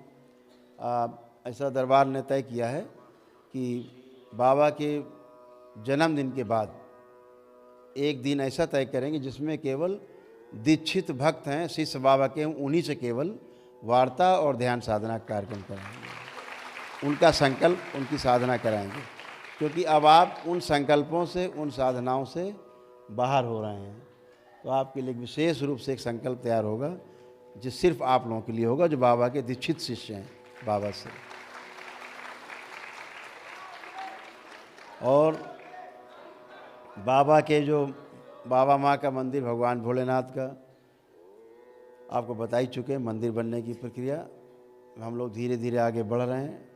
ऐसा दरबार ने तय किया है कि बाबा के जन्मदिन के बाद एक दिन ऐसा तय करेंगे जिसमें केवल दीक्षित भक्त हैं, शिष्य बाबा के, उन्हीं से केवल वार्ता और ध्यान साधना कार्यक्रम कराएंगे, उनका संकल्प, उनकी साधना कराएंगे। क्योंकि अब आप उन संकल्पों से, उन साधनाओं से बाहर हो रहे हैं, तो आपके लिए विशेष रूप से एक संकल्प तैयार होगा जो सिर्फ आप लोगों के लिए होगा, जो बाबा के दीक्षित शिष्य हैं बाबा से। और बाबा के जो बाबा माँ का मंदिर, भगवान भोलेनाथ का आपको बता ही चुके हैं, मंदिर बनने की प्रक्रिया हम लोग धीरे धीरे आगे बढ़ रहे हैं।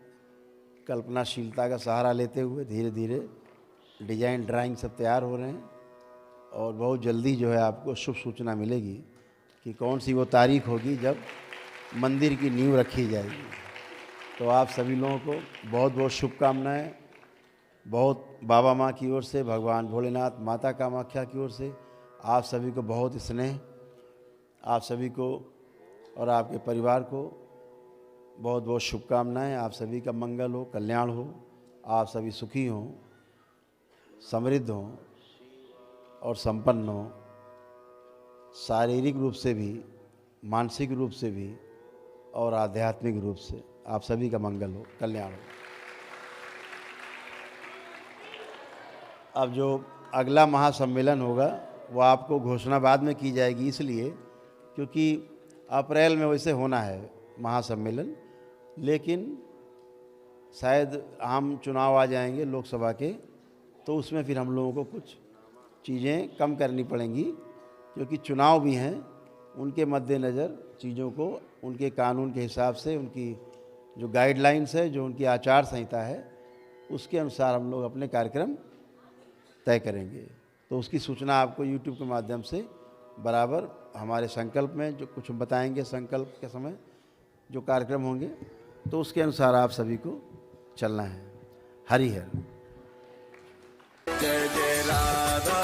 कल्पनाशीलता का सहारा लेते हुए धीरे धीरे डिजाइन ड्राइंग सब तैयार हो रहे हैं और बहुत जल्दी जो है आपको शुभ सूचना मिलेगी कि कौन सी वो तारीख होगी जब मंदिर की नींव रखी जाएगी। तो आप सभी लोगों को बहुत बहुत शुभकामनाएं, बहुत बाबा माँ की ओर से, भगवान भोलेनाथ, माता कामाख्या की ओर से आप सभी को बहुत स्नेह, आप सभी को और आपके परिवार को बहुत बहुत शुभकामनाएं। आप सभी का मंगल हो, कल्याण हो, आप सभी सुखी हों, समृद्ध हों और संपन्न हों, शारीरिक रूप से भी, मानसिक रूप से भी और आध्यात्मिक रूप से आप सभी का मंगल हो, कल्याण हो। अब जो अगला महासम्मेलन होगा वो आपको घोषणा बाद में की जाएगी, इसलिए क्योंकि अप्रैल में वैसे होना है महासम्मेलन, लेकिन शायद आम चुनाव आ जाएंगे लोकसभा के, तो उसमें फिर हम लोगों को कुछ चीज़ें कम करनी पड़ेंगी, क्योंकि चुनाव भी हैं, उनके मद्देनज़र चीज़ों को उनके कानून के हिसाब से, उनकी जो गाइडलाइंस है, जो उनकी आचार संहिता है, उसके अनुसार हम लोग अपने कार्यक्रम तय करेंगे। तो उसकी सूचना आपको YouTube के माध्यम से बराबर हमारे संकल्प में जो कुछ बताएंगे, संकल्प के समय जो कार्यक्रम होंगे, तो उसके अनुसार आप सभी को चलना है। हरि हर। जय जय राधा